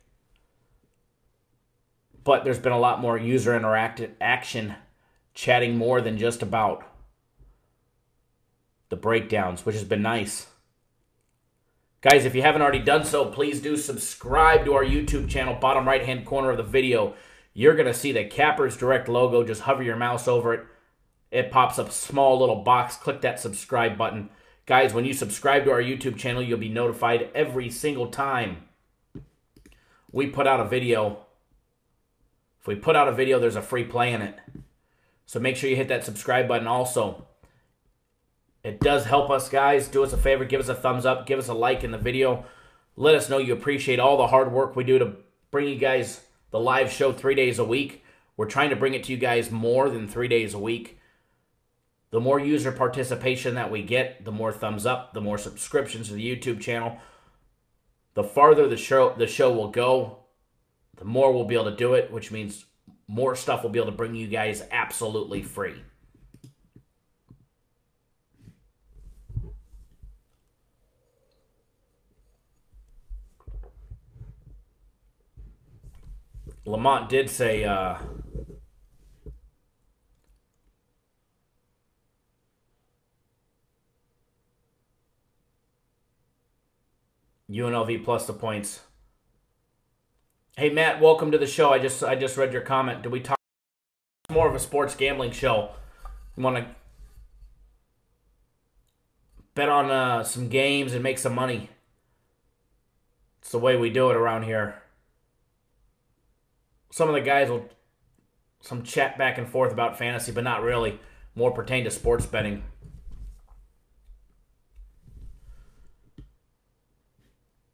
But there's been a lot more user action, chatting more than just about the breakdowns, which has been nice. Guys, if you haven't already done so, please do subscribe to our YouTube channel, bottom right-hand corner of the video. You're going to see the Cappers Direct logo. Just hover your mouse over it. It pops up a small little box. Click that subscribe button. Guys, when you subscribe to our YouTube channel, you'll be notified every single time we put out a video. If we put out a video, there's a free play in it. So make sure you hit that subscribe button also. It does help us, guys. Do us a favor. Give us a thumbs up. Give us a like in the video. Let us know you appreciate all the hard work we do to bring you guys the live show 3 days a week. We're trying to bring it to you guys more than 3 days a week. The more user participation that we get, the more thumbs up, the more subscriptions to the YouTube channel, the farther the show will go, the more we'll be able to do it, which means more stuff we'll be able to bring you guys absolutely free. Lamont did say UNLV plus the points. Hey Matt, welcome to the show. I just read your comment. Do we talk more of a sports gambling show? You want to bet on some games and make some money? It's the way we do it around here. Some of the guys will some chat back and forth about fantasy, but not really. More pertain to sports betting.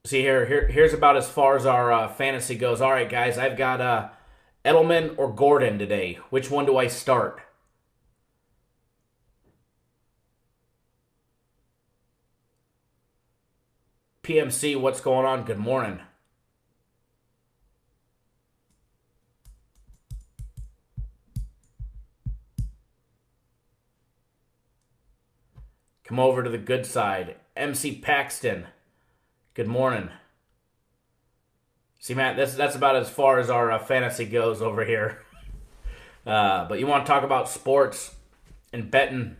See here's about as far as our fantasy goes. All right, guys, I've got Edelman or Gordon today. Which one do I start? PMC, what's going on? Good morning. Come over to the good side. MC Paxton, good morning. See, Matt, that's about as far as our fantasy goes over here. But you want to talk about sports and betting?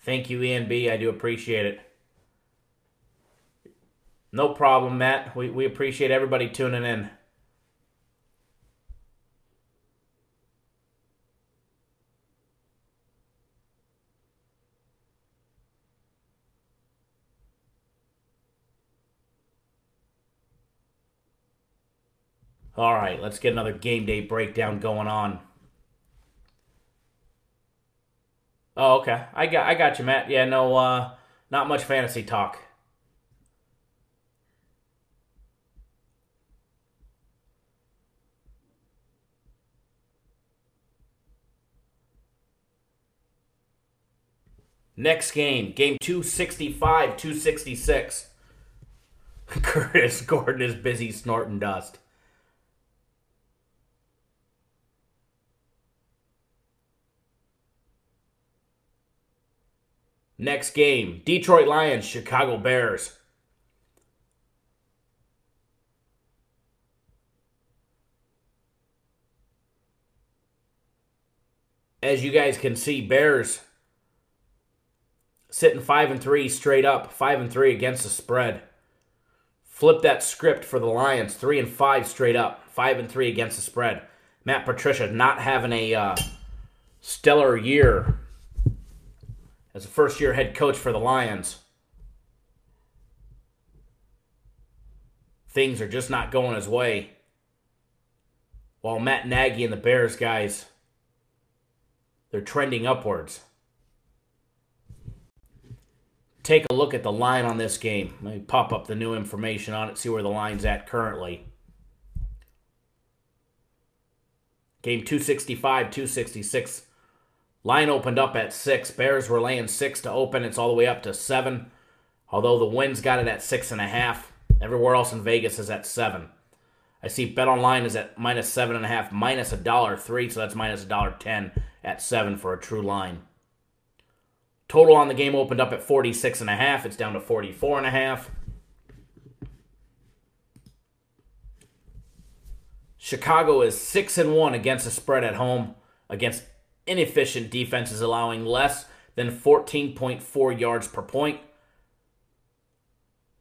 Thank you, Ian B. I do appreciate it. No problem, Matt. We appreciate everybody tuning in. All right, let's get another game day breakdown going on. Oh, okay. I got you, Matt. Yeah, no, not much fantasy talk. Next game 265, 266. Curtis Gordon is busy snorting dust. Next game, Detroit Lions, Chicago Bears. As you guys can see, Bears sitting 5-3 straight up, 5-3 against the spread. Flip that script for the Lions, 3-5 straight up, 5-3 against the spread. Matt Patricia not having a stellar year as a first-year head coach for the Lions. Things are just not going his way. While Matt Nagy and the Bears guys, they're trending upwards. Take a look at the line on this game. Let me pop up the new information on it, see where the line's at currently. Game 265, 266. Line opened up at 6. Bears were laying 6 to open. It's all the way up to 7. Although the Winds got it at 6.5. Everywhere else in Vegas is at 7. I see BetOnline is at minus 7.5, minus $1.03, so that's minus $1.10 at 7 for a true line. Total on the game opened up at 46.5. It's down to 44.5. Chicago is 6-1 against the spread at home against inefficient defenses, allowing less than 14.4 yards per point.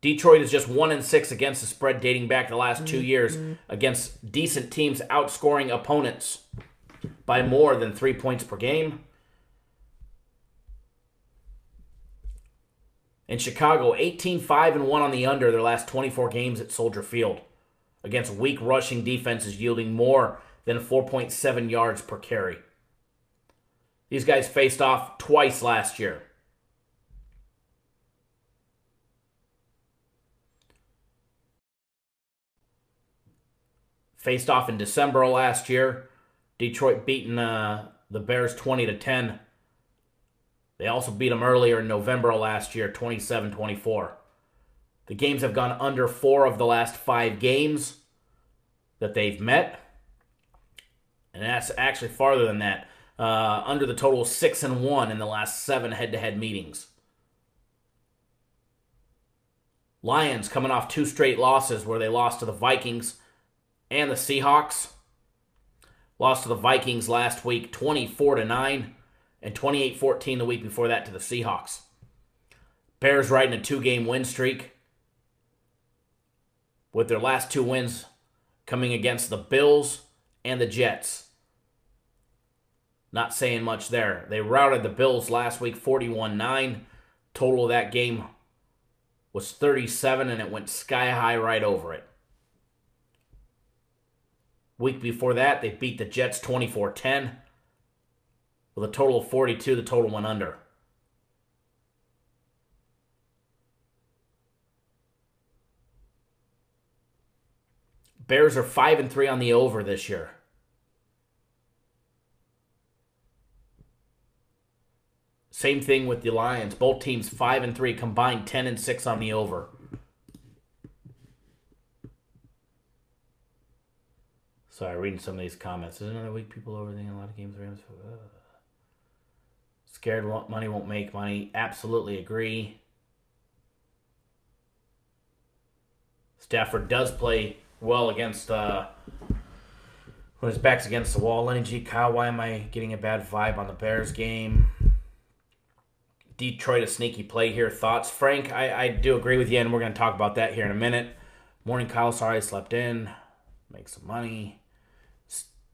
Detroit is just 1-6 against the spread dating back the last 2 years against decent teams, outscoring opponents by more than 3 points per game. In Chicago, 18-5-1 on the under their last 24 games at Soldier Field against weak rushing defenses yielding more than 4.7 yards per carry. These guys faced off twice last year. Faced off in December of last year. Detroit beating the Bears 20-10. They also beat them earlier in November of last year, 27-24. The games have gone under 4 of the last 5 games that they've met. And that's actually farther than that. Under the total 6-1 in the last 7 head-to-head meetings. Lions coming off 2 straight losses where they lost to the Vikings and the Seahawks. Lost to the Vikings last week 24-9 and 28-14 the week before that to the Seahawks. Bears riding a 2-game win streak with their last 2 wins coming against the Bills and the Jets. Not saying much there. They routed the Bills last week 41-9. Total of that game was 37, and it went sky high right over it. Week before that, they beat the Jets 24-10. With a total of 42, the total went under. Bears are 5-3 on the over this year. Same thing with the Lions. Both teams 5-3, combined 10-6 on the over. Sorry, reading some of these comments. There's another week people overthinking a lot of games. Rams. Scared money won't make money. Absolutely agree. Stafford does play well against when his back's against the wall. Lenny G. Kyle, why am I getting a bad vibe on the Bears game? Detroit a sneaky play here. Thoughts? Frank, I do agree with you, and we're going to talk about that here in a minute. Morning, Kyle. Sorry I slept in. Make some money.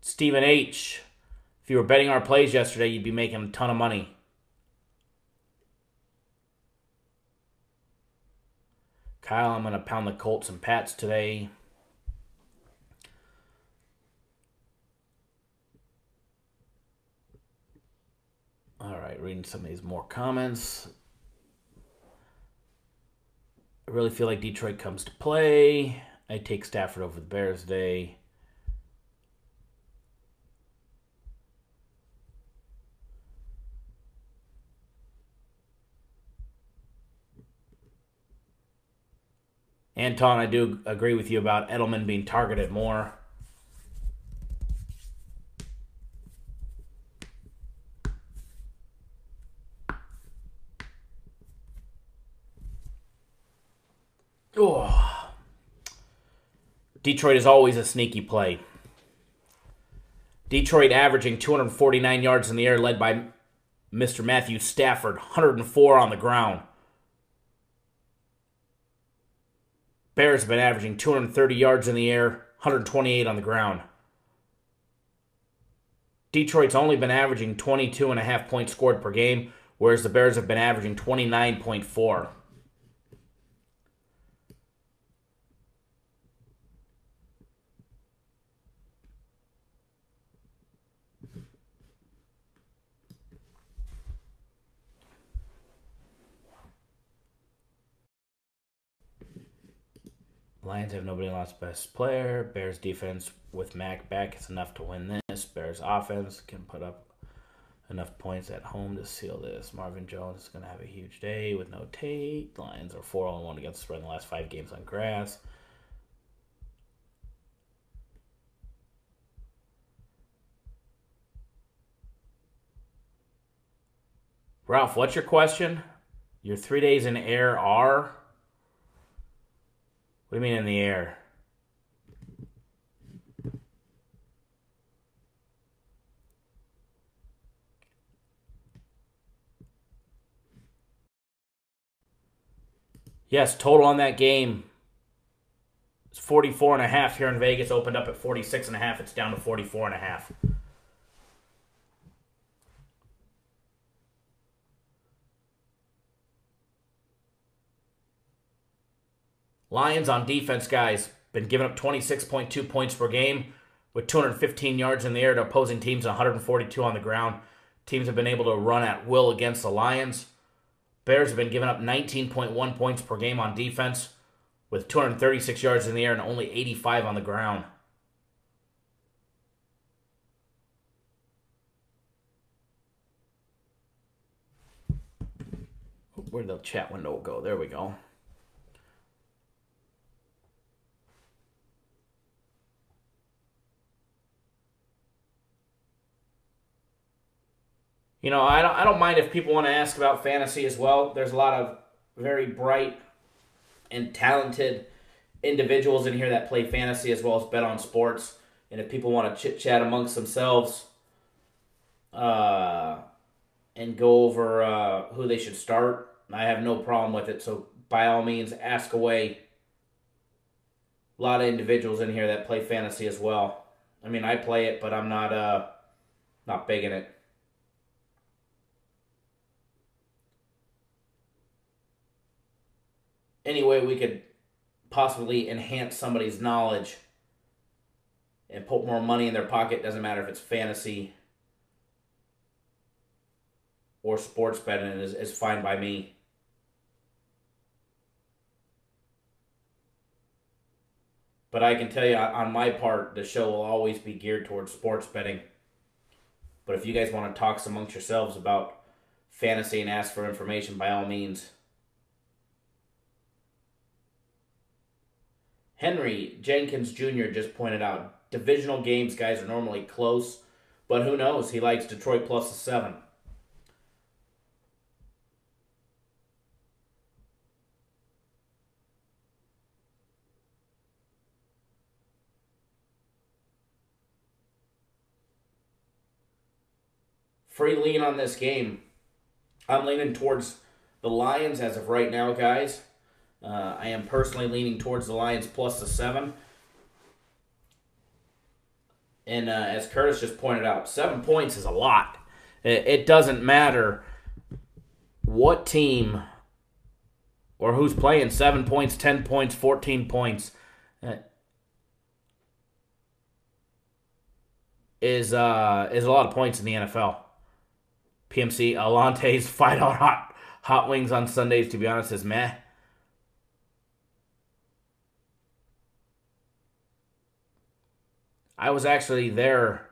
Stephen H., if you were betting our plays yesterday, you'd be making a ton of money. Kyle, I'm going to pound the Colts and Pats today. All right, reading some of these more comments. I really feel like Detroit comes to play. I take Stafford over the Bears today. Anton, I do agree with you about Edelman being targeted more. Oh. Detroit is always a sneaky play. Detroit averaging 249 yards in the air, led by Mr. Matthew Stafford, 104 on the ground. Bears have been averaging 230 yards in the air, 128 on the ground. Detroit's only been averaging 22.5 points scored per game, whereas the Bears have been averaging 29.4. Lions have nobody lost best player. Bears defense with Mac back is enough to win this. Bears offense can put up enough points at home to seal this. Marvin Jones is going to have a huge day with no Tate. The Lions are 4-1 against the spread in the last 5 games on grass. Ralph, what's your question? Your 3 days in air are? What do you mean in the air? Yes, total on that game is 44.5 here in Vegas. Opened up at 46.5. It's down to 44.5. Lions on defense, guys, been giving up 26.2 points per game with 215 yards in the air to opposing teams and 142 on the ground. Teams have been able to run at will against the Lions. Bears have been giving up 19.1 points per game on defense with 236 yards in the air and only 85 on the ground. Where'd the chat window go? There we go. You know, I don't mind if people want to ask about fantasy as well. There's a lot of very bright and talented individuals in here that play fantasy as well as bet on sports. And if people want to chit-chat amongst themselves and go over who they should start, I have no problem with it. So by all means, ask away. A lot of individuals in here that play fantasy as well. I mean, I play it, but I'm not big in it. Any way we could possibly enhance somebody's knowledge and put more money in their pocket, doesn't matter if it's fantasy or sports betting, is fine by me. But I can tell you, on my part, the show will always be geared towards sports betting. But if you guys want to talk amongst yourselves about fantasy and ask for information, by all means. Henry Jenkins Jr. just pointed out, divisional games, guys, are normally close, but who knows? He likes Detroit plus the 7. Free lean on this game. I'm leaning towards the Lions as of right now, guys. I am personally leaning towards the Lions plus the 7. And as Curtis just pointed out, 7 points is a lot. It doesn't matter what team or who's playing. 7 points, 10 points, 14 points is a lot of points in the NFL. PMC Alante's $5 hot wings on Sundays, to be honest, is meh. I was actually there,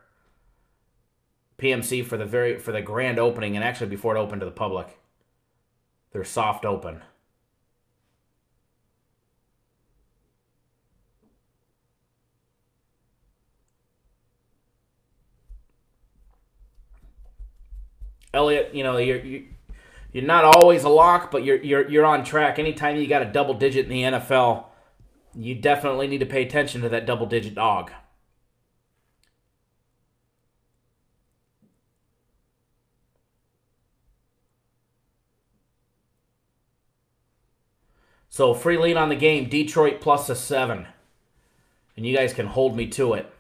PMC, for the grand opening, and actually before it opened to the public. Their soft open. Elliot, you're not always a lock, but you're on track. Anytime you got a double digit in the NFL, you definitely need to pay attention to that double digit dog. So free lean on the game, Detroit plus a 7. And you guys can hold me to it.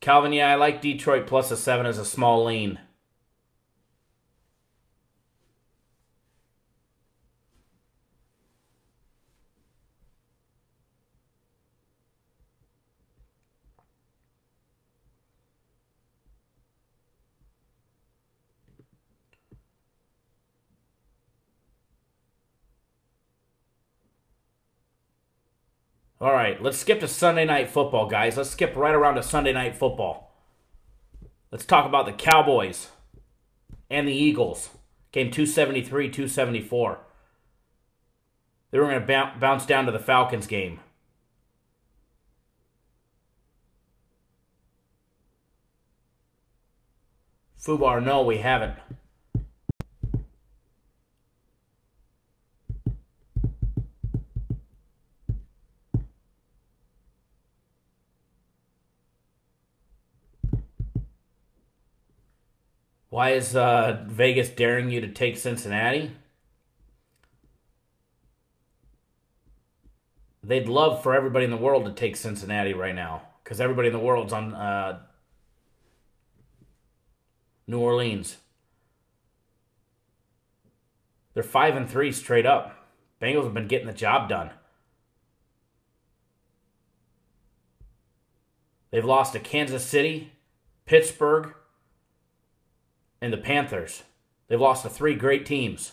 Calvin, yeah, I like Detroit plus a 7 as a small lean. All right, let's skip to Sunday Night Football, guys. Let's skip right around to Sunday Night Football. Let's talk about the Cowboys and the Eagles. Game 273, 274. They were going to bounce down to the Falcons game. Fubar, no, we haven't. Why is Vegas daring you to take Cincinnati? They'd love for everybody in the world to take Cincinnati right now because everybody in the world's on New Orleans. They're 5-3 straight up. Bengals have been getting the job done. They've lost to Kansas City, Pittsburgh, and the Panthers. They've lost to 3 great teams.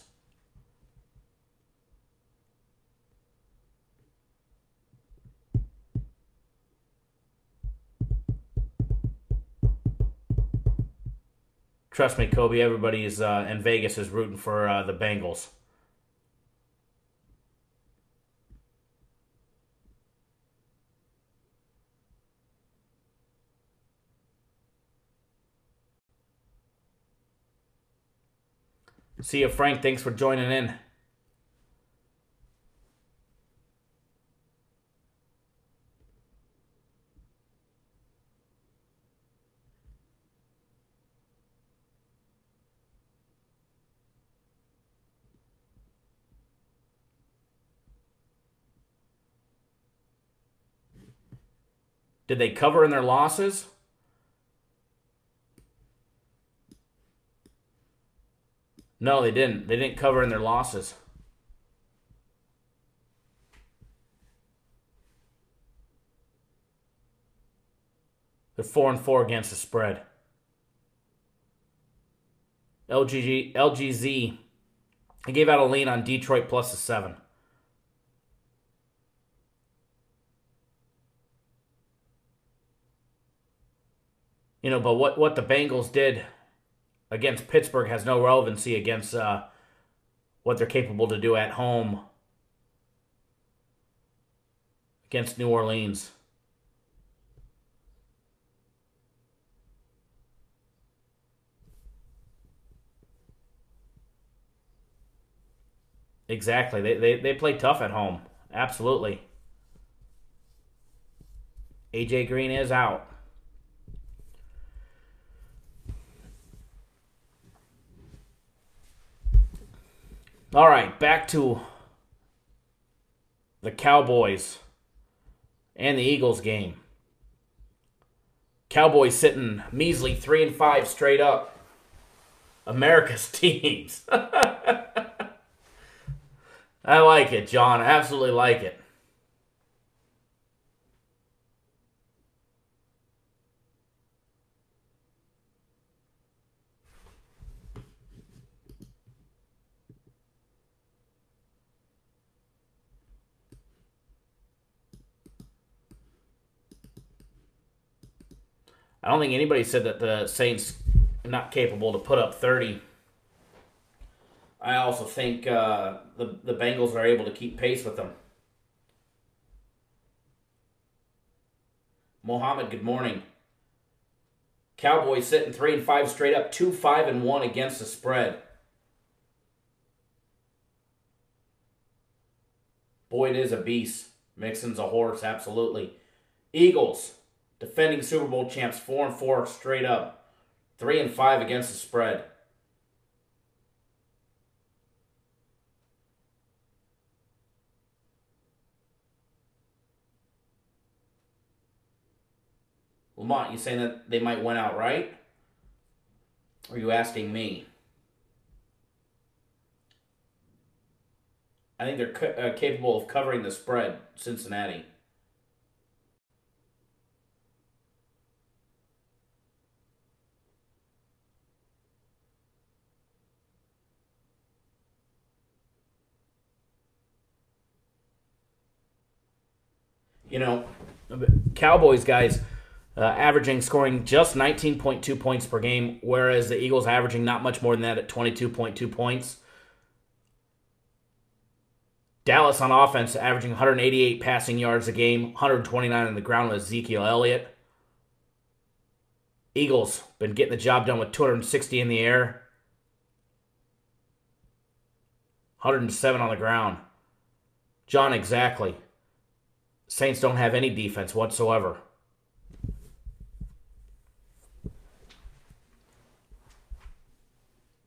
Trust me, Kobe, everybody is in Vegas is rooting for the Bengals. See you, Frank. Thanks for joining in. Did they cover in their losses? No, they didn't. They didn't cover in their losses. They're 4-4 against the spread. LGZ He gave out a lean on Detroit plus the 7. You know, but what the Bengals did against Pittsburgh has no relevancy against what they're capable to do at home against New Orleans. Exactly. They play tough at home. Absolutely. AJ Green is out. All right, back to the Cowboys and the Eagles game. Cowboys sitting measly 3-5 straight up. America's teams. I like it, John. I absolutely like it. I don't think anybody said that the Saints are not capable to put up 30. I also think the Bengals are able to keep pace with them. Mohammed, good morning. Cowboys sitting 3-5 straight up, 2-5-1 against the spread. Boyd is a beast. Mixon's a horse, absolutely. Eagles, defending Super Bowl champs, 4-4 straight up, 3-5 against the spread. Lamont, you saying that they might win outright? Or are you asking me? I think they're capable of covering the spread, Cincinnati. You know, Cowboys guys scoring just 19.2 points per game, whereas the Eagles averaging not much more than that at 22.2 points. Dallas on offense averaging 188 passing yards a game, 129 on the ground with Ezekiel Elliott. Eagles been getting the job done with 260 in the air, 107 on the ground. John, exactly. Saints don't have any defense whatsoever.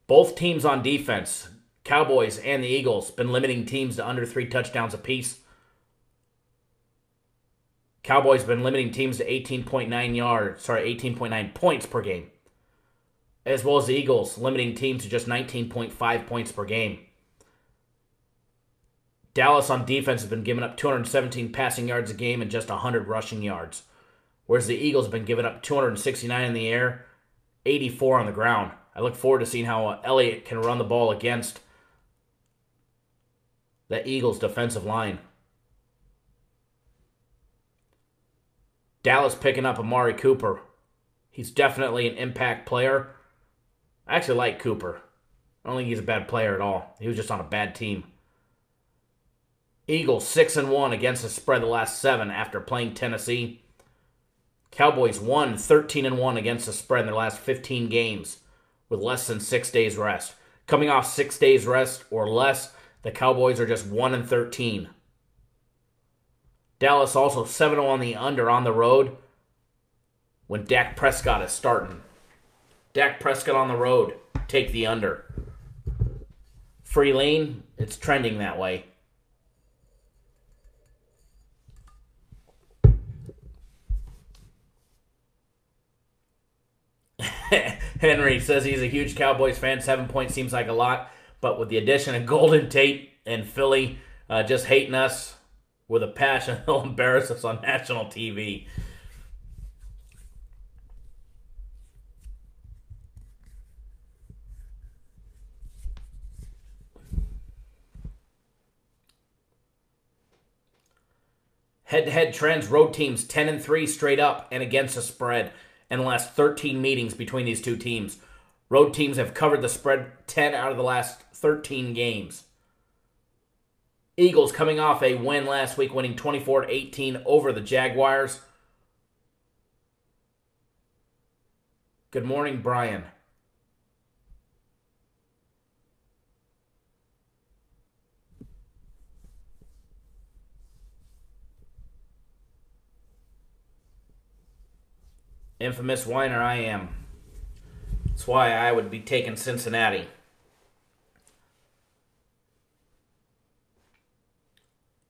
Both teams on defense, Cowboys and the Eagles, been limiting teams to under 3 touchdowns apiece. Cowboys been limiting teams to 18.9 points per game. As well as the Eagles limiting teams to just 19.5 points per game. Dallas on defense has been giving up 217 passing yards a game and just 100 rushing yards. Whereas the Eagles have been giving up 269 in the air, 84 on the ground. I look forward to seeing how Elliott can run the ball against the Eagles' defensive line. Dallas picking up Amari Cooper. He's definitely an impact player. I actually like Cooper. I don't think he's a bad player at all. He was just on a bad team. Eagles 6-1 against the spread the last 7 after playing Tennessee. Cowboys won 13-1 against the spread in their last 15 games with less than 6 days rest. Coming off 6 days rest or less, the Cowboys are just 1-13. Dallas also 7-0 on the under on the road when Dak Prescott is starting. Dak Prescott on the road, take the under. Free lane, it's trending that way. Henry says he's a huge Cowboys fan. 7 points seems like a lot, but with the addition of Golden Tate and Philly just hating us with a passion, they'll embarrass us on national TV. Head-to-head trends, road teams 10-3 straight up and against the spread in the last 13 meetings between these two teams. Road teams have covered the spread 10 out of the last 13 games. Eagles coming off a win last week, winning 24-18 over the Jaguars. Good morning, Brian. Infamous whiner I am. That's why I would be taking Cincinnati.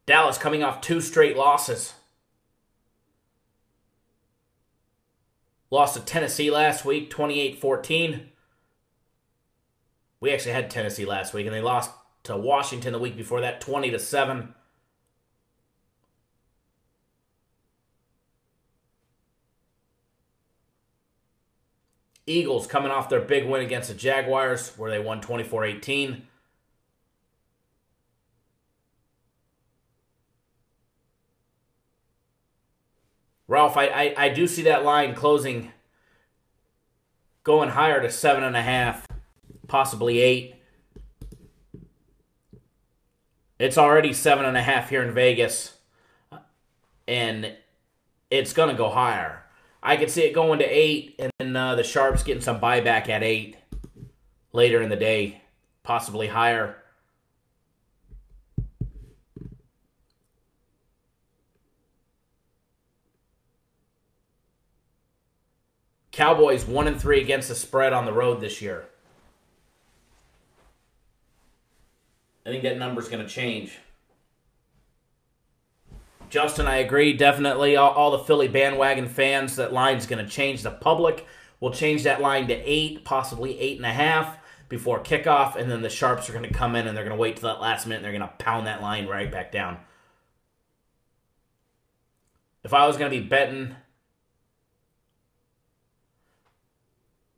Dallas coming off 2 straight losses. Lost to Tennessee last week, 28-14. We actually had Tennessee last week, and they lost to Washington the week before that, 20-7. Eagles coming off their big win against the Jaguars, where they won 24-18. Ralph, I do see that line closing, going higher to 7.5, possibly 8. It's already 7.5 here in Vegas, and it's going to go higher. I could see it going to 8, and then the Sharps getting some buyback at 8 later in the day, possibly higher. Cowboys 1-3 against the spread on the road this year. I think that number's going to change. Justin, I agree. Definitely all the Philly bandwagon fans, that line's going to change. The public will change that line to 8, possibly 8.5 before kickoff, and then the Sharps are going to come in and they're going to wait till that last minute and they're going to pound that line right back down. If I was going to be betting,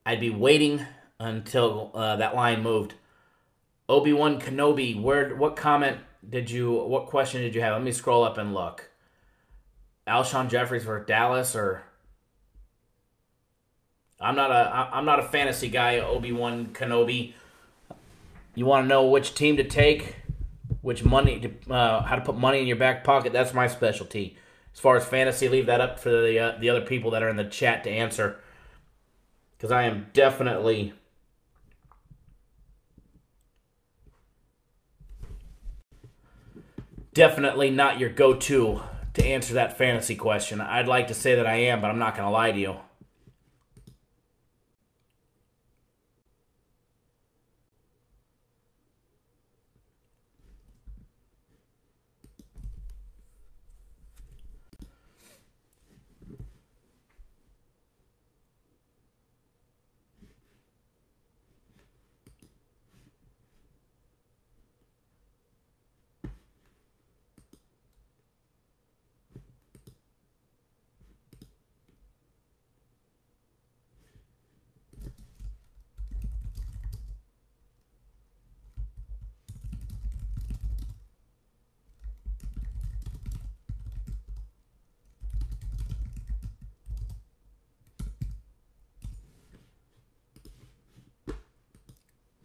I'd be waiting until that line moved. Obi-Wan Kenobi, what question did you have? Let me scroll up and look. Alshon Jeffries for Dallas, or I'm not a fantasy guy. Obi-Wan Kenobi. You want to know which team to take, which money, how to put money in your back pocket? That's my specialty. As far as fantasy, leave that up for the other people that are in the chat to answer, because I am definitely not your go-to to answer that fantasy question. I'd like to say that I am, but I'm not going to lie to you.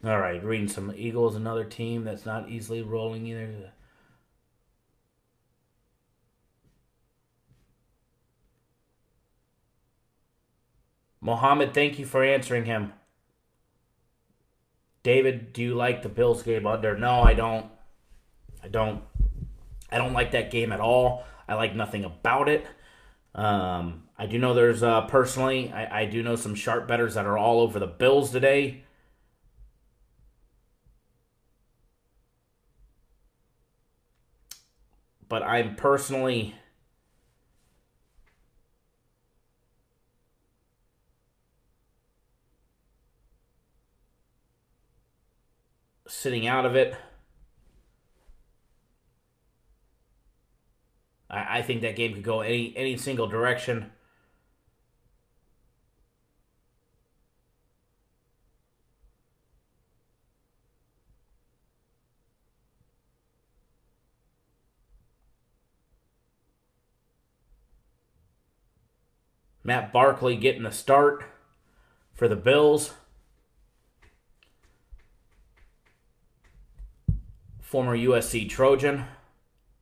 All right, reading some Eagles, another team that's not easily rolling either. Mohammed, thank you for answering him. David, do you like the Bills game under? No, I don't. I don't like that game at all. I like nothing about it. I do know there's, personally, I do know some sharp bettors that are all over the Bills today. But I'm personally sitting out of it. I think that game could go any single direction. Matt Barkley getting the start for the Bills. Former USC Trojan.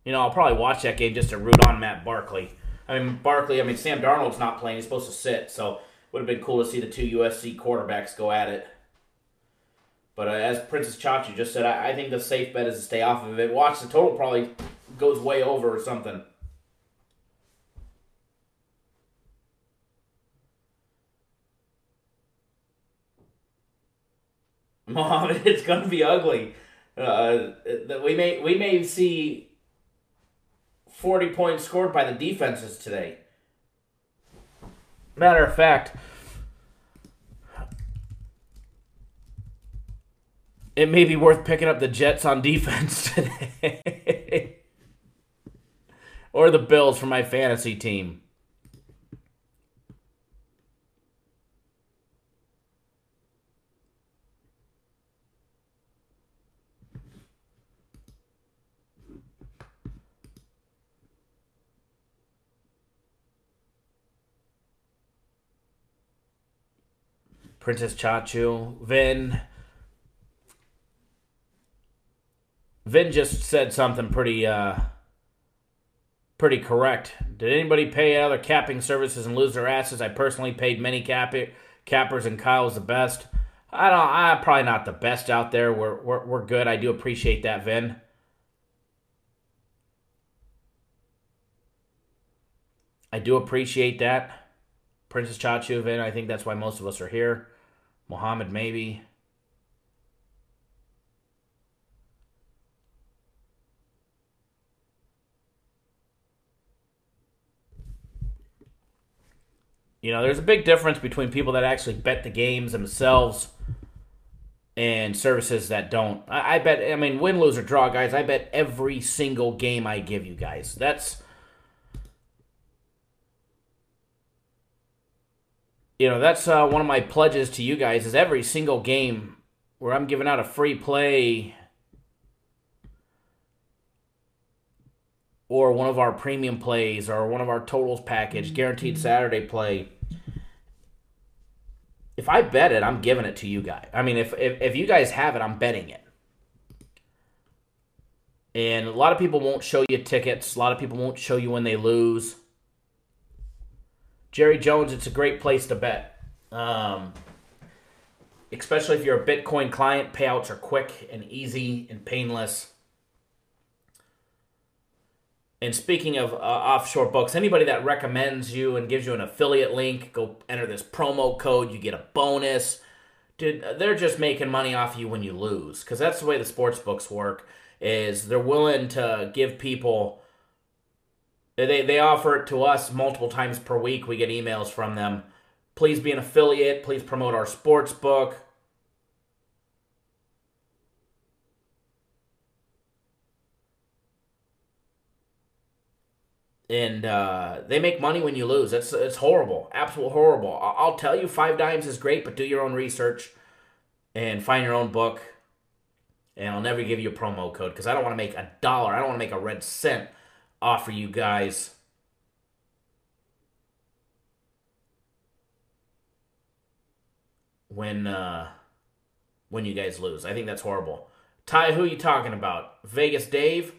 You know, I'll probably watch that game just to root on Matt Barkley. Sam Darnold's not playing. He's supposed to sit, so it would have been cool to see the two USC quarterbacks go at it. But as Princess Chachi just said, I think the safe bet is to stay off of it. Watch, the total probably goes way over or something. Mohammed, it's going to be ugly. We may see 40 points scored by the defenses today. Matter of fact, it may be worth picking up the Jets on defense today. Or the Bills for my fantasy team. Princess Chachu, Vin just said something pretty correct. Did anybody pay other capping services and lose their asses? I personally paid many cappers, and Kyle's the best. I'm probably not the best out there. We're good. I do appreciate that, Vin. I do appreciate that. Princess Chachu, Vin, I think that's why most of us are here. Mohammed, maybe. You know, there's a big difference between people that actually bet the games themselves and services that don't. I bet, win, lose, or draw, guys. I bet every single game I give you guys. That's one of my pledges to you guys is every single game where I'm giving out a free play or one of our premium plays or one of our totals package, guaranteed Saturday play. If I bet it, I'm giving it to you guys. If you guys have it, I'm betting it. And a lot of people won't show you tickets. A lot of people won't show you when they lose. Jerry Jones, it's a great place to bet. Especially if you're a Bitcoin client, payouts are quick and easy and painless. And speaking of offshore books, anybody that recommends you and gives you an affiliate link, go enter this promo code, you get a bonus. Dude, they're just making money off you when you lose. Because that's the way the sports books work, is they're willing to give people... They offer it to us multiple times per week. We get emails from them. Please be an affiliate. Please promote our sports book. And they make money when you lose. It's horrible. Absolutely horrible. I'll tell you, 5 dimes is great, but do your own research and find your own book. And I'll never give you a promo code because I don't want to make $1. I don't want to make a red cent off for you guys. When you guys lose. I think that's horrible. Ty, who are you talking about? Vegas Dave?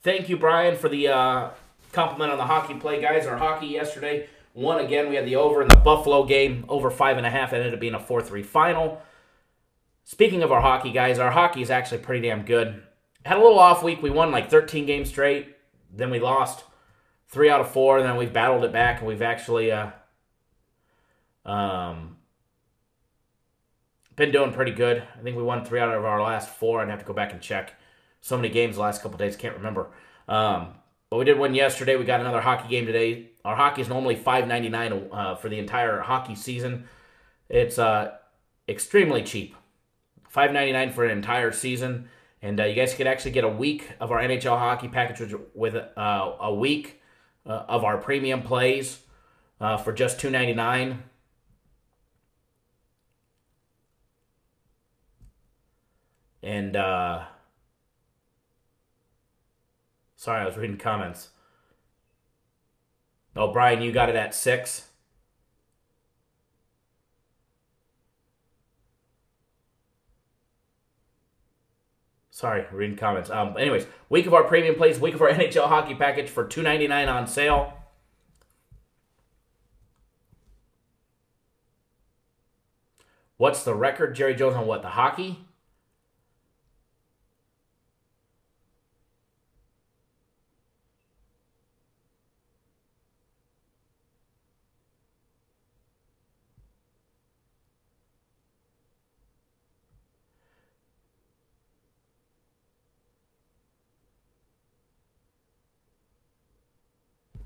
Thank you, Brian, for the compliment on the hockey play, guys. Our hockey yesterday won again. We had the over in the Buffalo game, over 5.5. It ended up being a 4-3 final. Speaking of our hockey, guys, our hockey is actually pretty damn good. Had a little off week. We won like 13 games straight. Then we lost 3 out of 4. And then we've battled it back. And we've actually been doing pretty good. I think we won 3 out of our last 4. I'd have to go back and check. So many games the last couple days, can't remember. But we did win yesterday. We got another hockey game today. Our hockey is normally $5.99 for the entire hockey season. It's extremely cheap. $5.99 for an entire season. And you guys could actually get a week of our NHL hockey package with a week of our premium plays for just $2.99. And Sorry, I was reading comments. Oh, Brian, you got it at 6. Sorry, reading comments. Anyways, week of our premium plays, week of our NHL hockey package for $2.99 on sale. What's the record, Jerry Jones, on what? The hockey?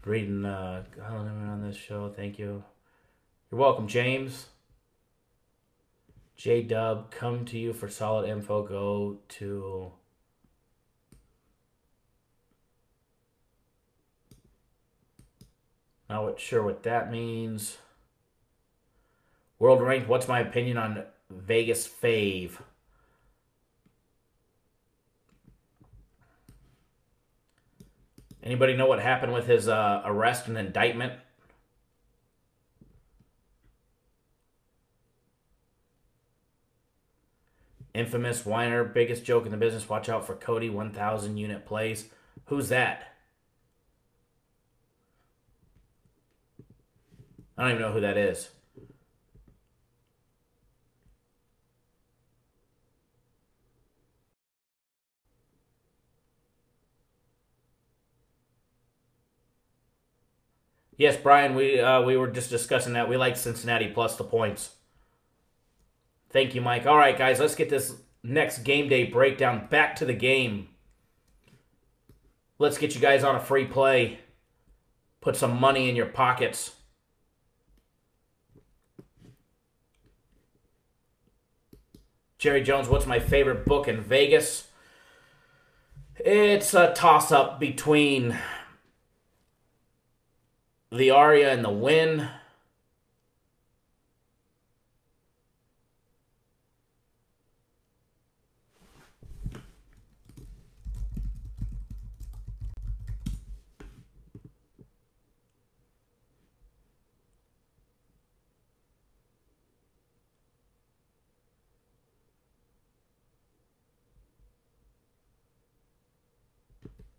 Reading on this show. Thank you. You're welcome, James. J-Dub, come to you for solid info. Go to... Not sure what that means. World ranked, what's my opinion on Vegas fave? Anybody know what happened with his arrest and indictment? Infamous whiner, biggest joke in the business. Watch out for Cody, 1,000 unit plays. Who's that? I don't even know who that is. Yes, Brian, we were just discussing that. We like Cincinnati plus the points. Thank you, Mike. All right, guys, let's get this next game day breakdown back to the game. Let's get you guys on a free play. Put some money in your pockets. Jerry Jones, what's my favorite book in Vegas? It's a toss-up between The Aria and the Win.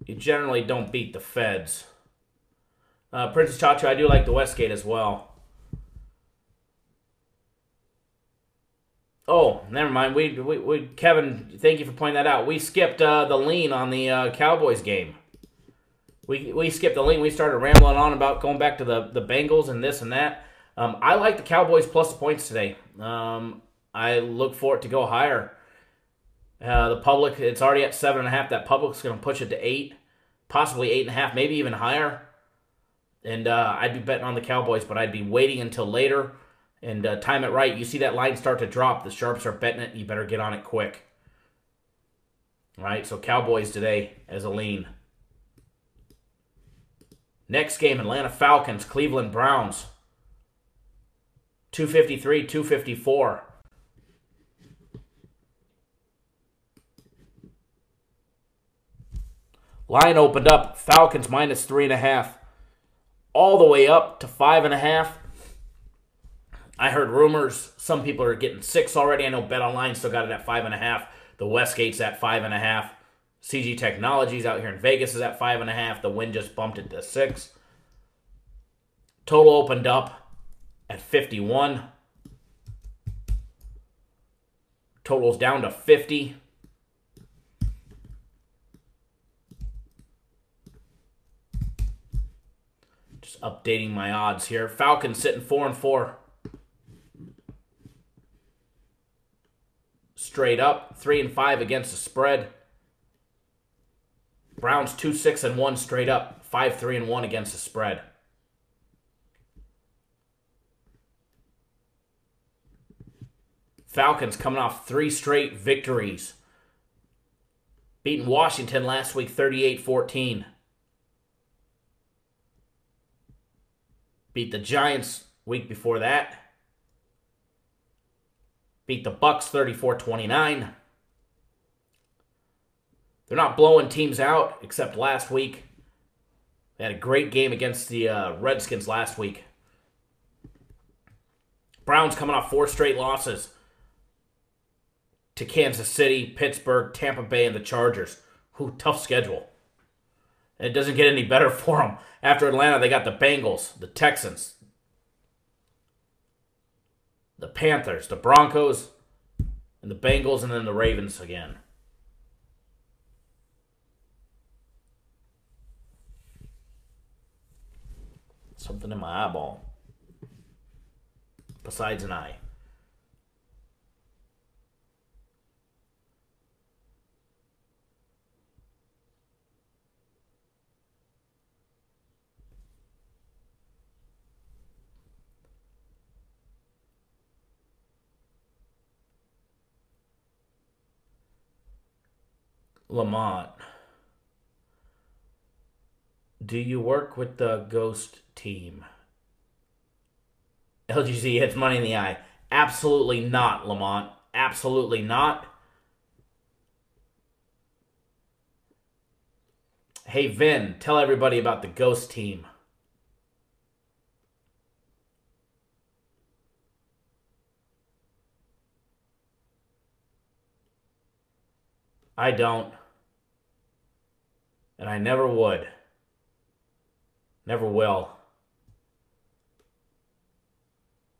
You generally don't beat the Feds. Princess Chacho, I do like the Westgate as well. Oh, never mind. We Kevin, thank you for pointing that out. We skipped the lean on the Cowboys game. We skipped the lean. We started rambling on about going back to the Bengals and this and that. I like the Cowboys plus the points today. I look for it to go higher. The public, it's already at 7.5. That public's going to push it to 8, possibly 8.5, maybe even higher. And I'd be betting on the Cowboys, but I'd be waiting until later and time it right. You see that line start to drop. The sharps are betting it. You better get on it quick. All right, so Cowboys today as a lean. Next game, Atlanta Falcons, Cleveland Browns. 253, 254. Line opened up. Falcons minus 3.5. All the way up to 5.5. I heard rumors. Some people are getting 6 already. I know BetOnline still got it at 5.5. The Westgate's at 5.5. CG Technologies out here in Vegas is at 5.5. The Win just bumped it to 6. Total opened up at 51. Total's down to 50. Just updating my odds here. Falcons sitting 4-4. Straight up. 3-5 against the spread. Browns 2-6-1 straight up. 5-3-1 against the spread. Falcons coming off 3 straight victories. Beating Washington last week 38-14. Beat the Giants week before that. Beat the Bucks 34-29. They're not blowing teams out, except last week. They had a great game against the Redskins last week. Browns coming off 4 straight losses to Kansas City, Pittsburgh, Tampa Bay, and the Chargers. Tough schedule. And it doesn't get any better for them. After Atlanta, they got the Bengals, the Texans, the Panthers, the Broncos, and the Bengals, and then the Ravens again. Something in my eyeball. Besides an eye. Lamont. Do you work with the ghost team? LGC hits money in the eye. Absolutely not, Lamont. Absolutely not. Hey, Vin, tell everybody about the ghost team. I don't. And I never would. Never will.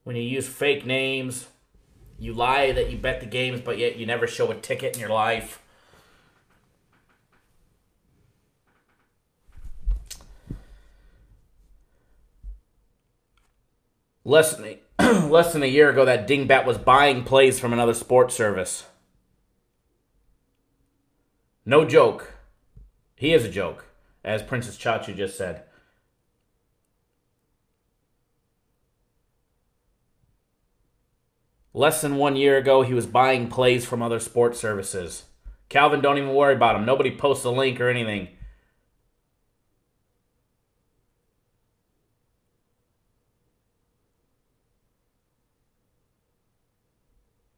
When you use fake names, you lie that you bet the games, but yet you never show a ticket in your life. Less than a year ago, that dingbat was buying plays from another sports service. No joke. He is a joke, as Princess Chachu just said. Less than 1 year ago, he was buying plays from other sports services. Calvin, don't even worry about him. Nobody posts a link or anything.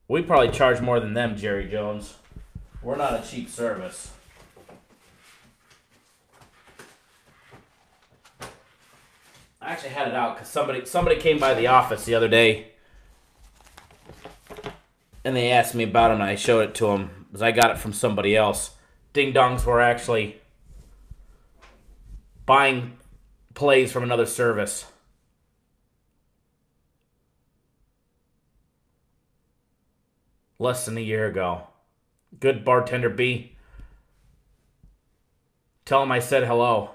We probably charge more than them, Jerry Jones. We're not a cheap service. I actually had it out because somebody came by the office the other day and they asked me about it and I showed it to them because I got it from somebody else. Ding dongs were actually buying plays from another service. Less than a year ago. Good bartender B. Tell him I said hello.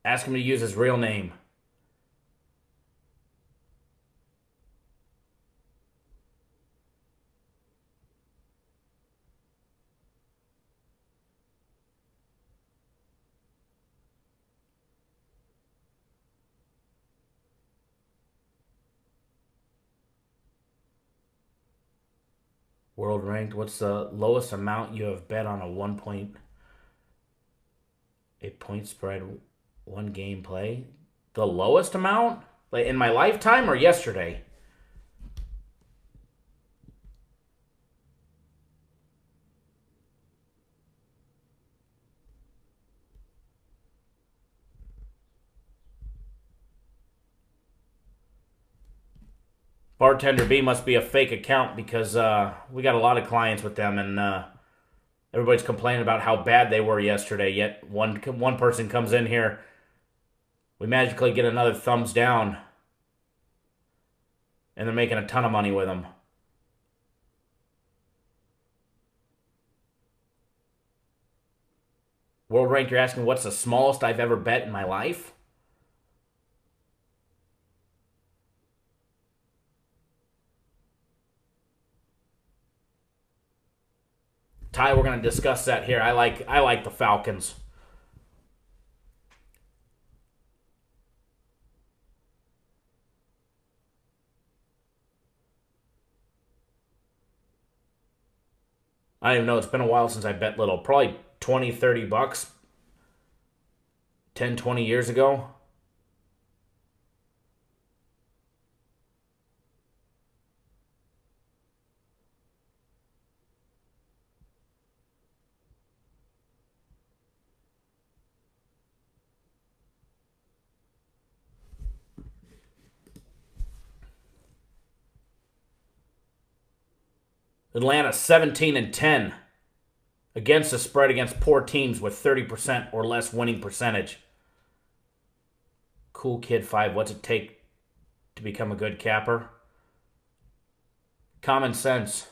Ask him to use his real name. World ranked. What's the lowest amount you have bet on a 1.8 point spread, one game play? The lowest amount? Like in my lifetime or yesterday? Bartender B must be a fake account because we got a lot of clients with them and everybody's complaining about how bad they were yesterday. Yet one person comes in here, we magically get another thumbs down, and they're making a ton of money with them. World Rank, you're asking what's the smallest I've ever bet in my life? Ty, we're going to discuss that here. I like the Falcons. I don't even know. It's been a while since I bet little. Probably 20, 30 bucks. 10, 20 years ago. Atlanta 17-10 against the spread against poor teams with 30% or less winning percentage. Cool Kid 5, what's it take to become a good capper? Common sense.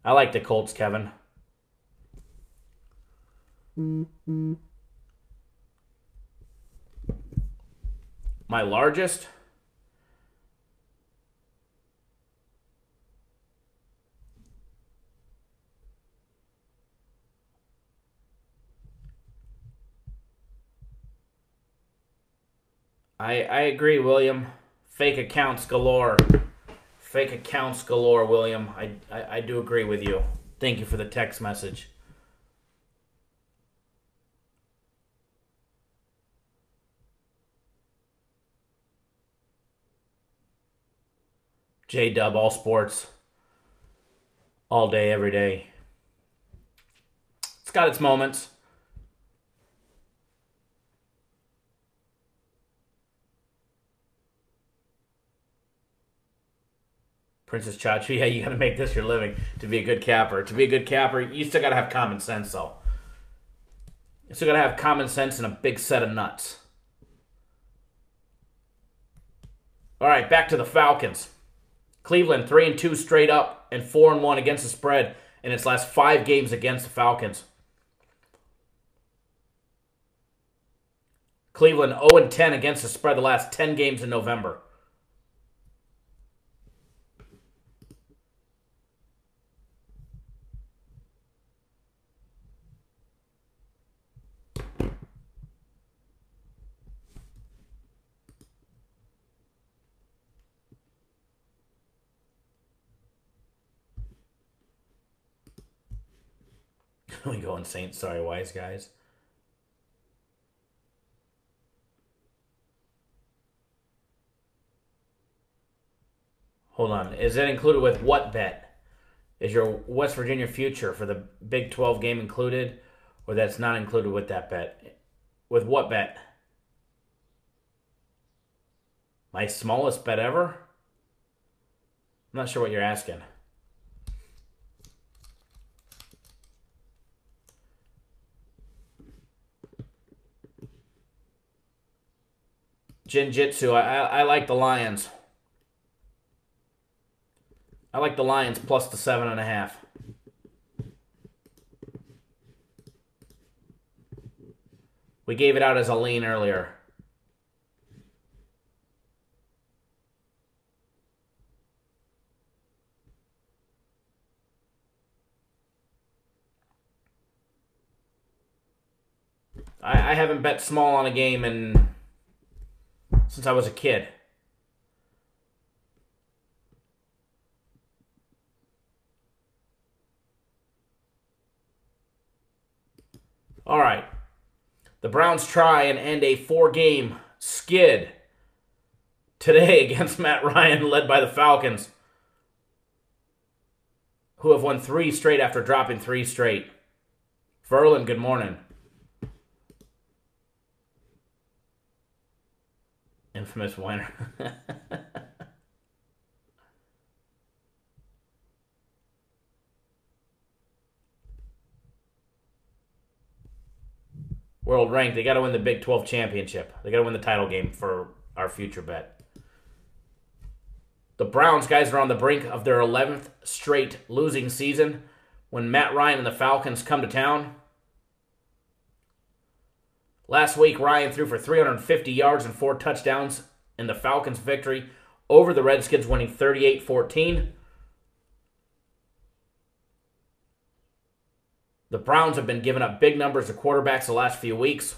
I like the Colts, Kevin. My largest? I agree, William. Fake accounts galore. Fake accounts galore, William. I do agree with you. Thank you for the text message. J-Dub, all sports. All day, every day. It's got its moments. Princess Chachi, yeah, you got to make this your living to be a good capper. To be a good capper, you still got to have common sense, though. You still got to have common sense and a big set of nuts. All right, back to the Falcons. Cleveland 3-2 straight up and 4-1 against the spread in its last 5 games against the Falcons. Cleveland 0-10 against the spread the last 10 games in November. We go insane. Sorry, wise guys. Hold on. Is that included with what bet? Is your West Virginia future for the Big 12 game included? Or that's not included with that bet? With what bet? My smallest bet ever? I'm not sure what you're asking. Jinjitsu, I like the Lions. I like the Lions plus the 7.5. We gave it out as a lean earlier. I haven't bet small on a game since I was a kid. All right. The Browns try and end a 4-game skid today against Matt Ryan, led by the Falcons, who have won 3 straight after dropping 3 straight. Verlin, good morning. Infamous winner. World ranked. They got to win the Big 12 championship. They got to win the title game for our future bet. The Browns, guys, are on the brink of their 11th straight losing season when Matt Ryan and the Falcons come to town. Last week, Ryan threw for 350 yards and 4 touchdowns in the Falcons' victory over the Redskins, winning 38-14. The Browns have been giving up big numbers to quarterbacks the last few weeks.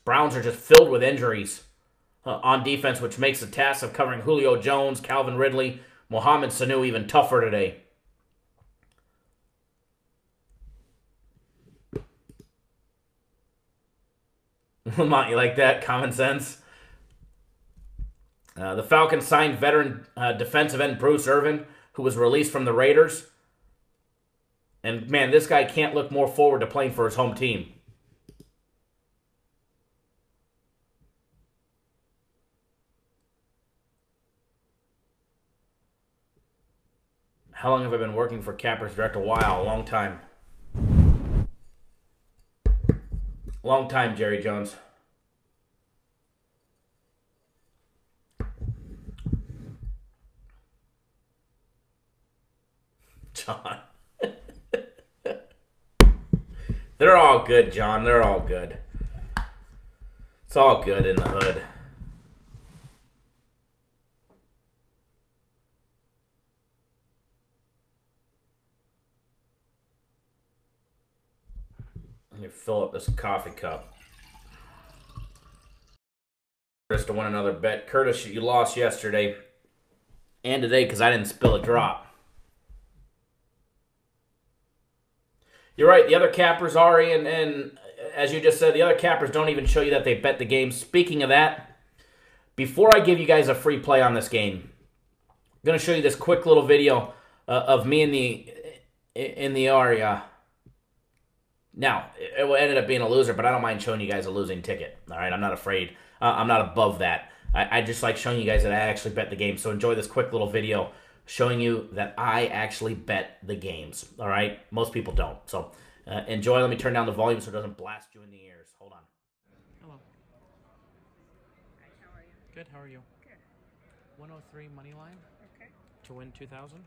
Browns are just filled with injuries on defense, which makes the task of covering Julio Jones, Calvin Ridley, Mohamed Sanu even tougher today. Lamont, you like that? Common sense. The Falcons signed veteran defensive end Bruce Irvin, who was released from the Raiders. And, man, this guy can't look more forward to playing for his home team. How long have I been working for Cappers Direct? A while. A long time. Long time, Jerry Jones. John. They're all good, John. They're all good. It's all good in the hood. Let me fill up this coffee cup. Curtis to win another bet. Curtis, you lost yesterday and today because I didn't spill a drop. You're right. The other cappers, Ari, and as you just said, the other cappers don't even show you that they bet the game. Speaking of that, before I give you guys a free play on this game, I'm going to show you this quick little video of me in the area. Now, it ended up being a loser, but I don't mind showing you guys a losing ticket. All right, I'm not afraid. I'm not above that. I just like showing you guys that I actually bet the game. So enjoy this quick little video showing you that I actually bet the games. All right, most people don't. So enjoy. Let me turn down the volume so it doesn't blast you in the ears. Hold on. Hello. Hi, how are you? Good. How are you? Good. 103 money line Okay. to win 2,000.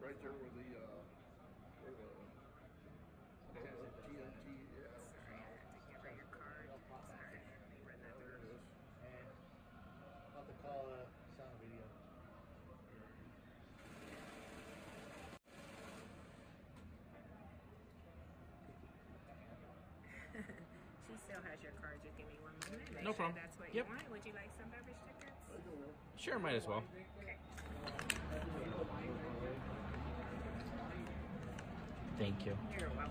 Right there where the TNT, yeah. Give her your card. Sorry. There it is. I'll have to call sound video. She still has your card. Just give me one moment. Make No sure problem. That's what Yep. you want. Would you like some beverage tickets? Sure, might as well. Okay. Thank you. You're welcome.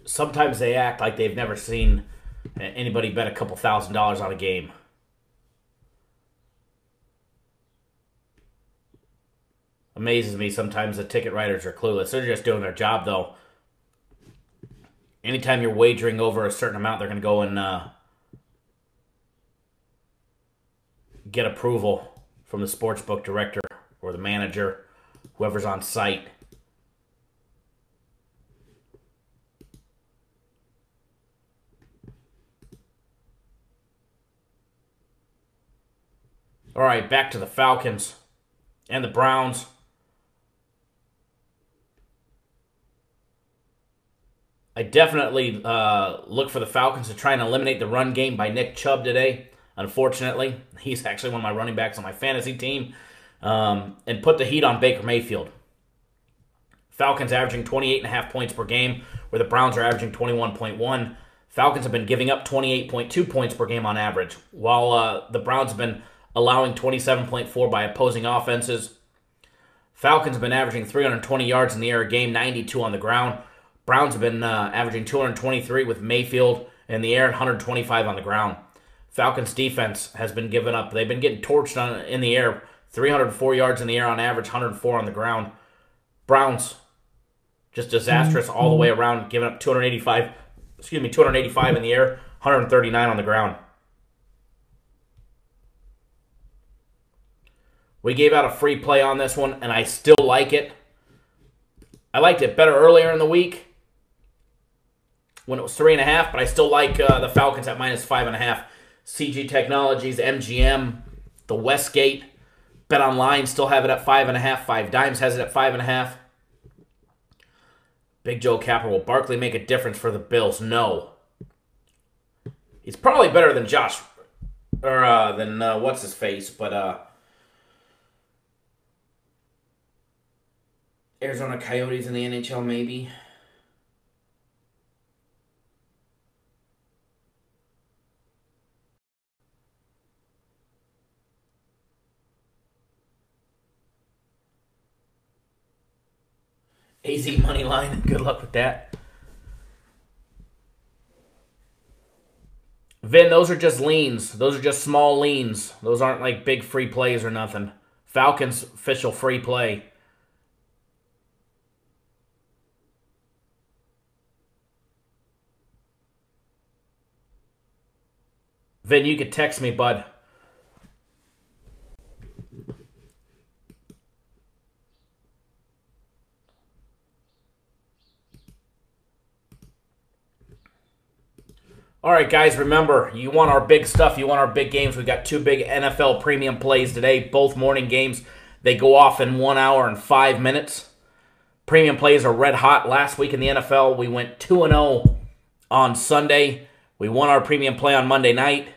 Sometimes they act like they've never seen anybody bet a couple $1,000s on a game. Amazes me sometimes the ticket writers are clueless. They're just doing their job, though. Anytime you're wagering over a certain amount, they're going to go and get approval from the sportsbook director or the manager, whoever's on site. All right, back to the Falcons and the Browns. I definitely look for the Falcons to try and eliminate the run game by Nick Chubb today. Unfortunately, he's actually one of my running backs on my fantasy team. And put the heat on Baker Mayfield. Falcons averaging 28.5 points per game, where the Browns are averaging 21.1. Falcons have been giving up 28.2 points per game on average, while the Browns have been allowing 27.4 by opposing offenses. Falcons have been averaging 320 yards in the air a game, 92 on the ground. Browns have been averaging 223 with Mayfield in the air and 125 on the ground. Falcons defense has been given up. They've been getting torched in the air. 304 yards in the air on average, 104 on the ground. Browns, just disastrous all the way around, giving up 285 in the air, 139 on the ground. We gave out a free play on this one, and I still like it. I liked it better earlier in the week when it was 3.5, but I still like the Falcons at -5.5. CG Technologies, MGM, the Westgate, Bet Online still have it at 5.5. 5 Dimes has it at 5.5. Big Joe Capper, will Barkley make a difference for the Bills? No. He's probably better than Josh, or than what's his face, but Arizona Coyotes in the NHL maybe. AZ money line. Good luck with that. Vin, those are just leans. Those are just small leans. Those aren't like big free plays or nothing. Falcons official free play. Vin, you could text me, bud. All right, guys, remember, you want our big stuff. You want our big games. We got 2 big NFL premium plays today, both morning games. They go off in 1 hour and 5 minutes. Premium plays are red hot. Last week in the NFL, we went 2-0 on Sunday. We won our premium play on Monday night.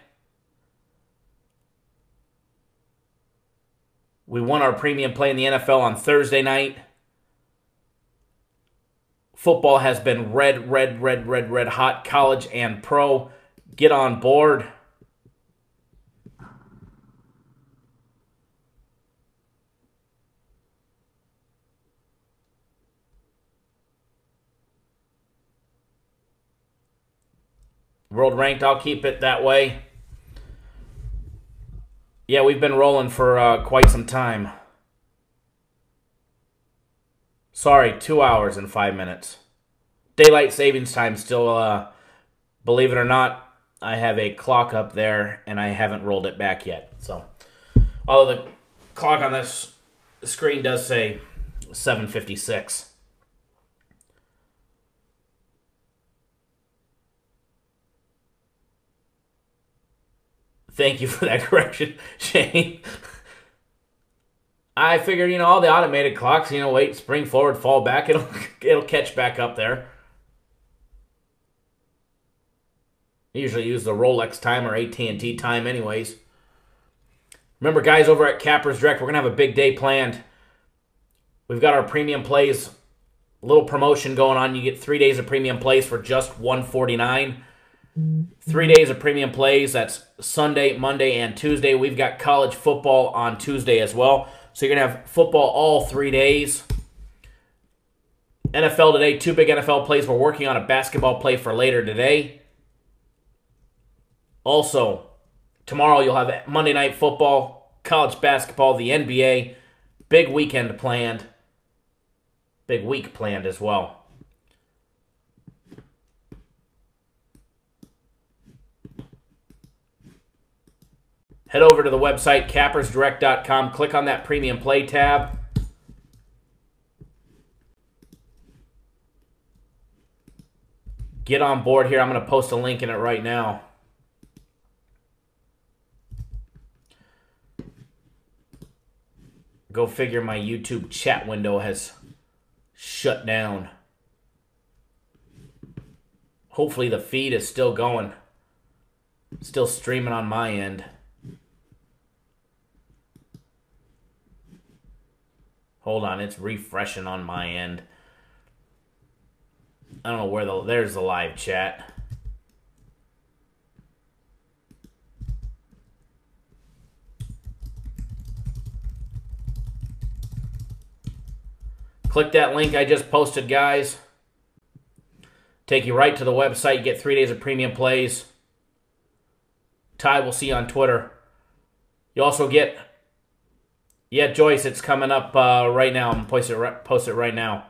We won our premium play in the NFL on Thursday night. Football has been red hot, college and pro. Get on board. World ranked, I'll keep it that way. Yeah, we've been rolling for quite some time. Sorry, 2 hours and 5 minutes. Daylight savings time still, believe it or not, I have a clock up there and I haven't rolled it back yet. So, although the clock on this screen does say 7:56. Thank you for that correction, Shane. I figured, all the automated clocks, wait, spring forward, fall back, it'll catch back up there. I usually use the Rolex time or AT&T time anyways. Remember, guys, over at Cappers Direct, we're going to have a big day planned. We've got our premium plays, a little promotion going on. You get 3 days of premium plays for just $149. 3 days of premium plays, that's Sunday, Monday, and Tuesday. We've got college football on Tuesday as well. So you're going to have football all 3 days. NFL today, 2 big NFL plays. We're working on a basketball play for later today. Also, tomorrow you'll have Monday Night Football, college basketball, the NBA. Big weekend planned. Big week planned as well. Head over to the website, cappersdirect.com. Click on that premium play tab. Get on board here. I'm going to post a link in it right now. Go figure, my YouTube chat window has shut down. Hopefully the feed is still going. Still streaming on my end. Hold on, it's refreshing on my end. I don't know where there's the live chat. Click that link I just posted, guys. Take you right to the website. You get 3 days of premium plays. Ty, we'll see you on Twitter. You also get, yeah, Joyce, it's coming up right now. I'm going to post it right now.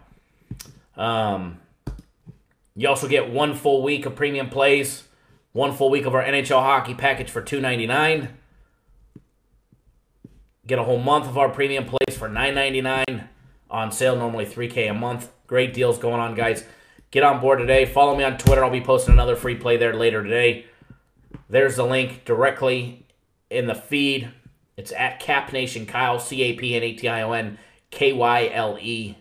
You also get 1 full week of premium plays, 1 full week of our NHL hockey package for $2.99. Get a whole month of our premium plays for $9.99 on sale, normally $3K a month. Great deals going on, guys. Get on board today. Follow me on Twitter. I'll be posting another free play there later today. There's the link directly in the feed. It's at Cap Nation Kyle, CapNation KYLE.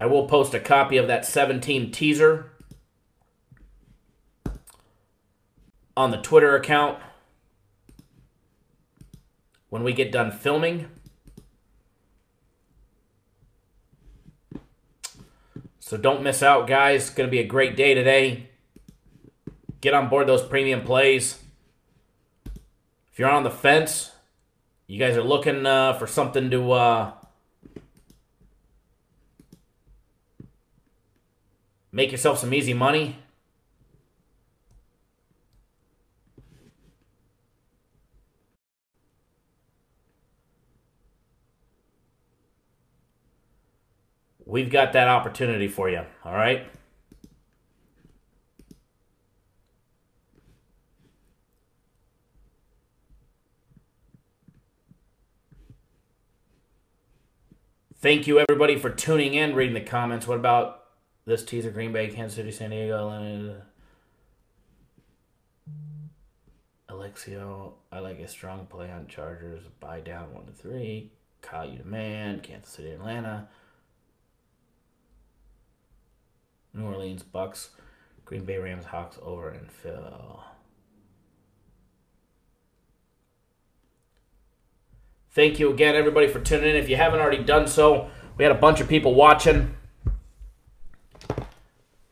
I will post a copy of that 7-team teaser on the Twitter account when we get done filming. So don't miss out, guys. It's going to be a great day today. Get on board those premium plays. If you're on the fence, you guys are looking for something to make yourself some easy money. We've got that opportunity for you, all right? Thank you, everybody, for tuning in, reading the comments. What about this teaser? Green Bay, Kansas City, San Diego, Alexio. I like a strong play on Chargers. Buy down 1-3. Kyle, you demand. Kansas City, Atlanta. New Orleans, Bucks. Green Bay, Rams, Hawks over and Phil. Thank you again, everybody, for tuning in. If you haven't already done so, we had a bunch of people watching. Here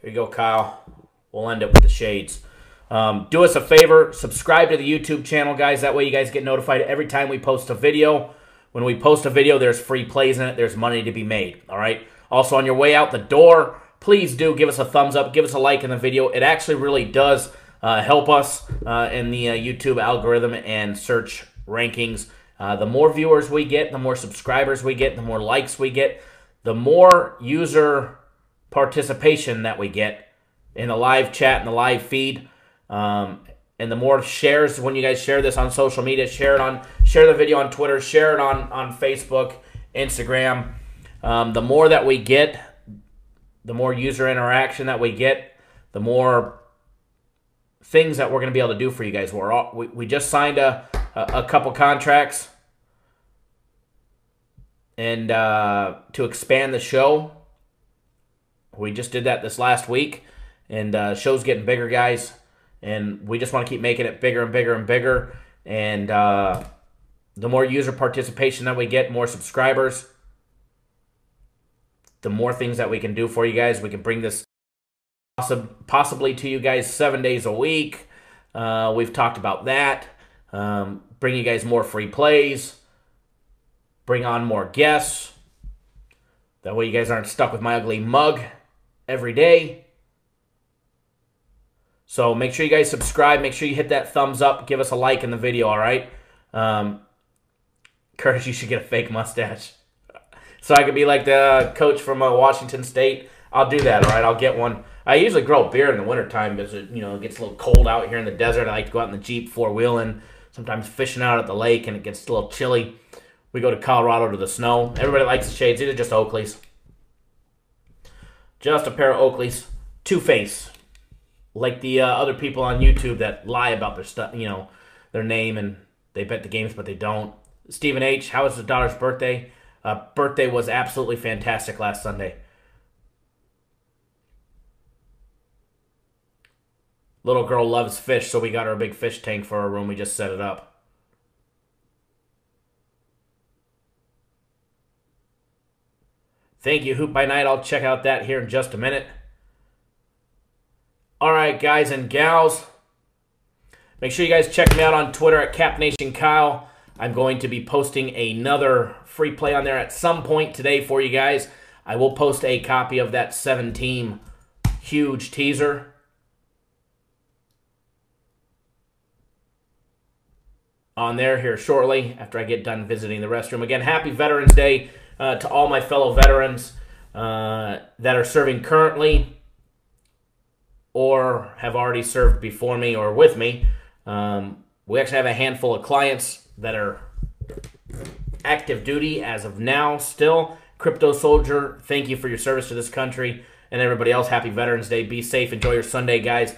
you go, Kyle. We'll end it with the shades. Do us a favor. Subscribe to the YouTube channel, guys. That way you guys get notified every time we post a video. When we post a video, there's free plays in it. There's money to be made, all right? Also, on your way out the door, please do give us a thumbs up. Give us a like in the video. It actually really does help us in the YouTube algorithm and search rankings. The more viewers we get, the more subscribers we get, the more likes we get, the more user participation that we get in the live chat and the live feed, and the more shares when you guys share this on social media, share the video on Twitter, share it on Facebook, Instagram. The more that we get, the more user interaction that we get, the more things that we're going to be able to do for you guys. We just signed a couple contracts and to expand the show. We just did that this last week, and show's getting bigger, guys. And we just want to keep making it bigger and bigger and bigger. And the more user participation that we get, more subscribers, the more things that we can do for you guys. We can bring this possibly to you guys 7 days a week. We've talked about that. Bring you guys more free plays. Bring on more guests. That way you guys aren't stuck with my ugly mug every day. So make sure you guys subscribe. Make sure you hit that thumbs up. Give us a like in the video, all right? Curtis, you should get a fake mustache. So I could be like the coach from Washington State. I'll do that, all right? I'll get one. I usually grow a beard in the wintertime because it gets a little cold out here in the desert. I like to go out in the Jeep four-wheeling, sometimes fishing out at the lake, and it gets a little chilly. We go to Colorado to the snow. Everybody likes the shades. These are just Oakleys. Just a pair of Oakleys. Two-Face. Like the other people on YouTube that lie about their stuff, their name, and they bet the games, but they don't. Stephen H., how was his daughter's birthday? Birthday was absolutely fantastic last Sunday. Little girl loves fish, so we got her a big fish tank for her room. We just set it up. Thank you, Hoop by Night. I'll check out that here in just a minute. All right, guys and gals. Make sure you guys check me out on Twitter at CapNationKyle. I'm going to be posting another free play on there at some point today for you guys. I will post a copy of that 7-team huge teaser on there here shortly after I get done visiting the restroom. Again, happy Veterans Day to all my fellow veterans that are serving currently or have already served before me or with me. We actually have a handful of clients that are active duty as of now still. Crypto Soldier, thank you for your service to this country. And everybody else, happy Veterans Day. Be safe. Enjoy your Sunday, guys.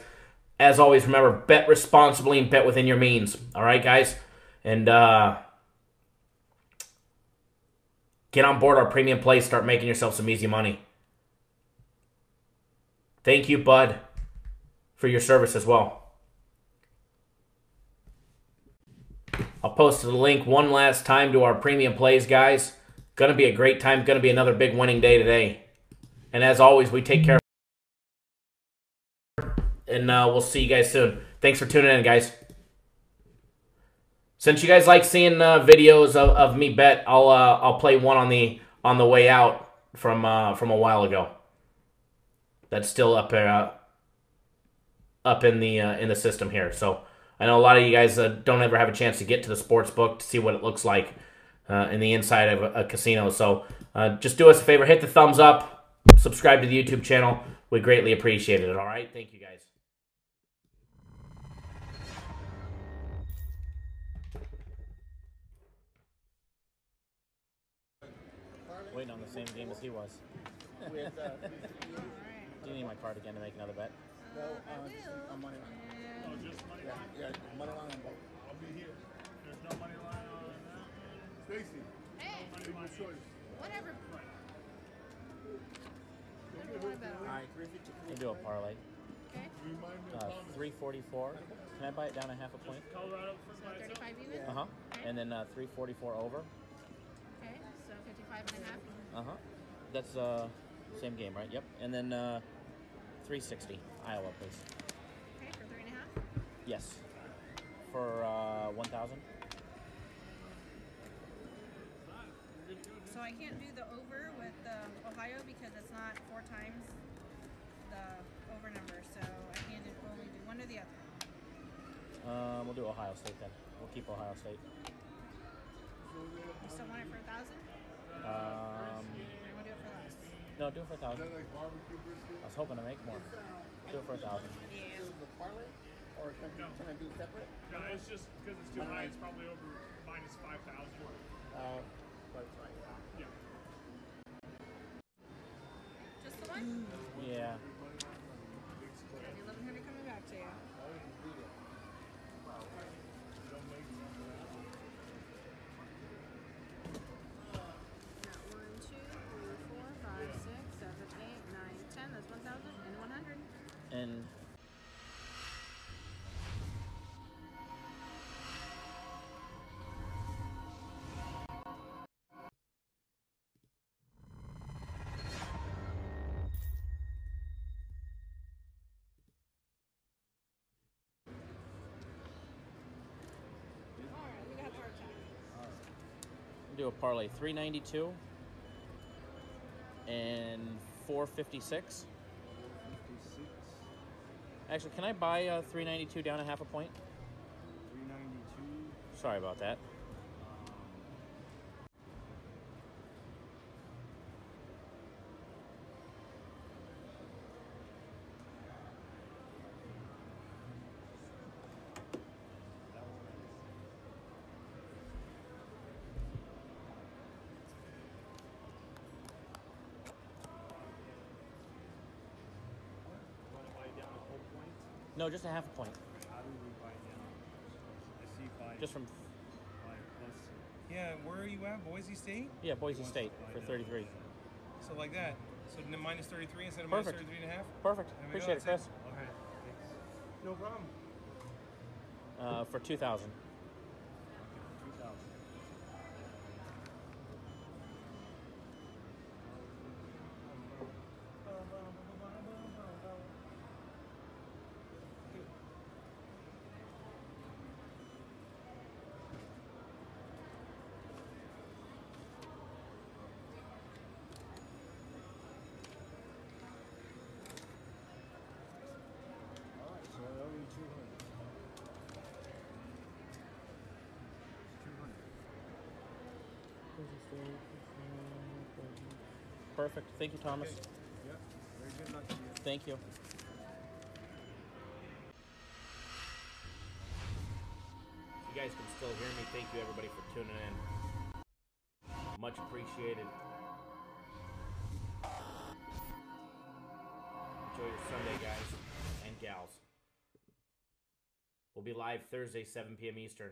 As always, remember, bet responsibly and bet within your means. All right, guys? And get on board our premium play. Start making yourself some easy money. Thank you, Bud, for your service as well. I'll post the link one last time to our premium plays, guys. Going to be a great time. Going to be another big winning day today. And as always, we take care. And we'll see you guys soon. Thanks for tuning in, guys. Since you guys like seeing videos of me bet, I'll play one on the way out from a while ago. That's still up there, up in the system here. So I know a lot of you guys don't ever have a chance to get to the sports book to see what it looks like in the inside of a casino. So just do us a favor, hit the thumbs up, subscribe to the YouTube channel. We greatly appreciate it. All right, thank you guys. Waiting on the same game as he was. Do you need my card again to make another bet? No, just on money line. Oh, just money line? Yeah, money line on both. I'll be here. There's no money line on that. Stacy. Hey, Make your choice. whatever. All right, 350. You do a parlay. Okay. Remind me of Thomas. 344. Can I buy it down a half a point? Colorado for So 35 even? Uh huh. And then 344 over. Okay, so 55 and a half. Uh huh. That's same game, right? Yep. And then 360 Iowa, please. Okay, for 3.5. Yes. For 1,000. So I can't do the over with Ohio because it's not 4 times the over number. So I can only do one or the other. We'll do Ohio State then. We'll keep Ohio State. You still want it for 1,000? Or want to do it for less? No, do it for 1,000. Is that like barbecue brisket? I was hoping to make more. Do it for 1,000. Yeah. The parlay, or can I do separate? No, it's just because it's too high. It's probably over minus 5,000. But it's right. Yeah. Just the one? Yeah. And 1,100 coming back to you. Got 1, 2, 3, 4, 5, 6, 7, 8, 9, 10. That's 1,000 and 100. And Alright, we got heart attack. do a parlay 392 and 456. Actually, can I buy 392 down a half a point? 392. Sorry about that. Want to buy down a whole point? No, just a half a point. How do we buy down? I see buy. Just from buy plus. Yeah, where are you at? Boise State? yeah, Boise State for 33. So like that. So then minus 33 instead of Perfect. minus 33 and a half? Perfect. There we Appreciate go, it, Chris. that's Okay. Thanks. No problem. For 2,000. 2,000. Perfect. Thank you, Thomas. Okay. Yep. Very good luck to you. Thank you. You guys can still hear me. Thank you, everybody, for tuning in. Much appreciated. Enjoy your Sunday, guys and gals. We'll be live Thursday, 7 p.m. Eastern.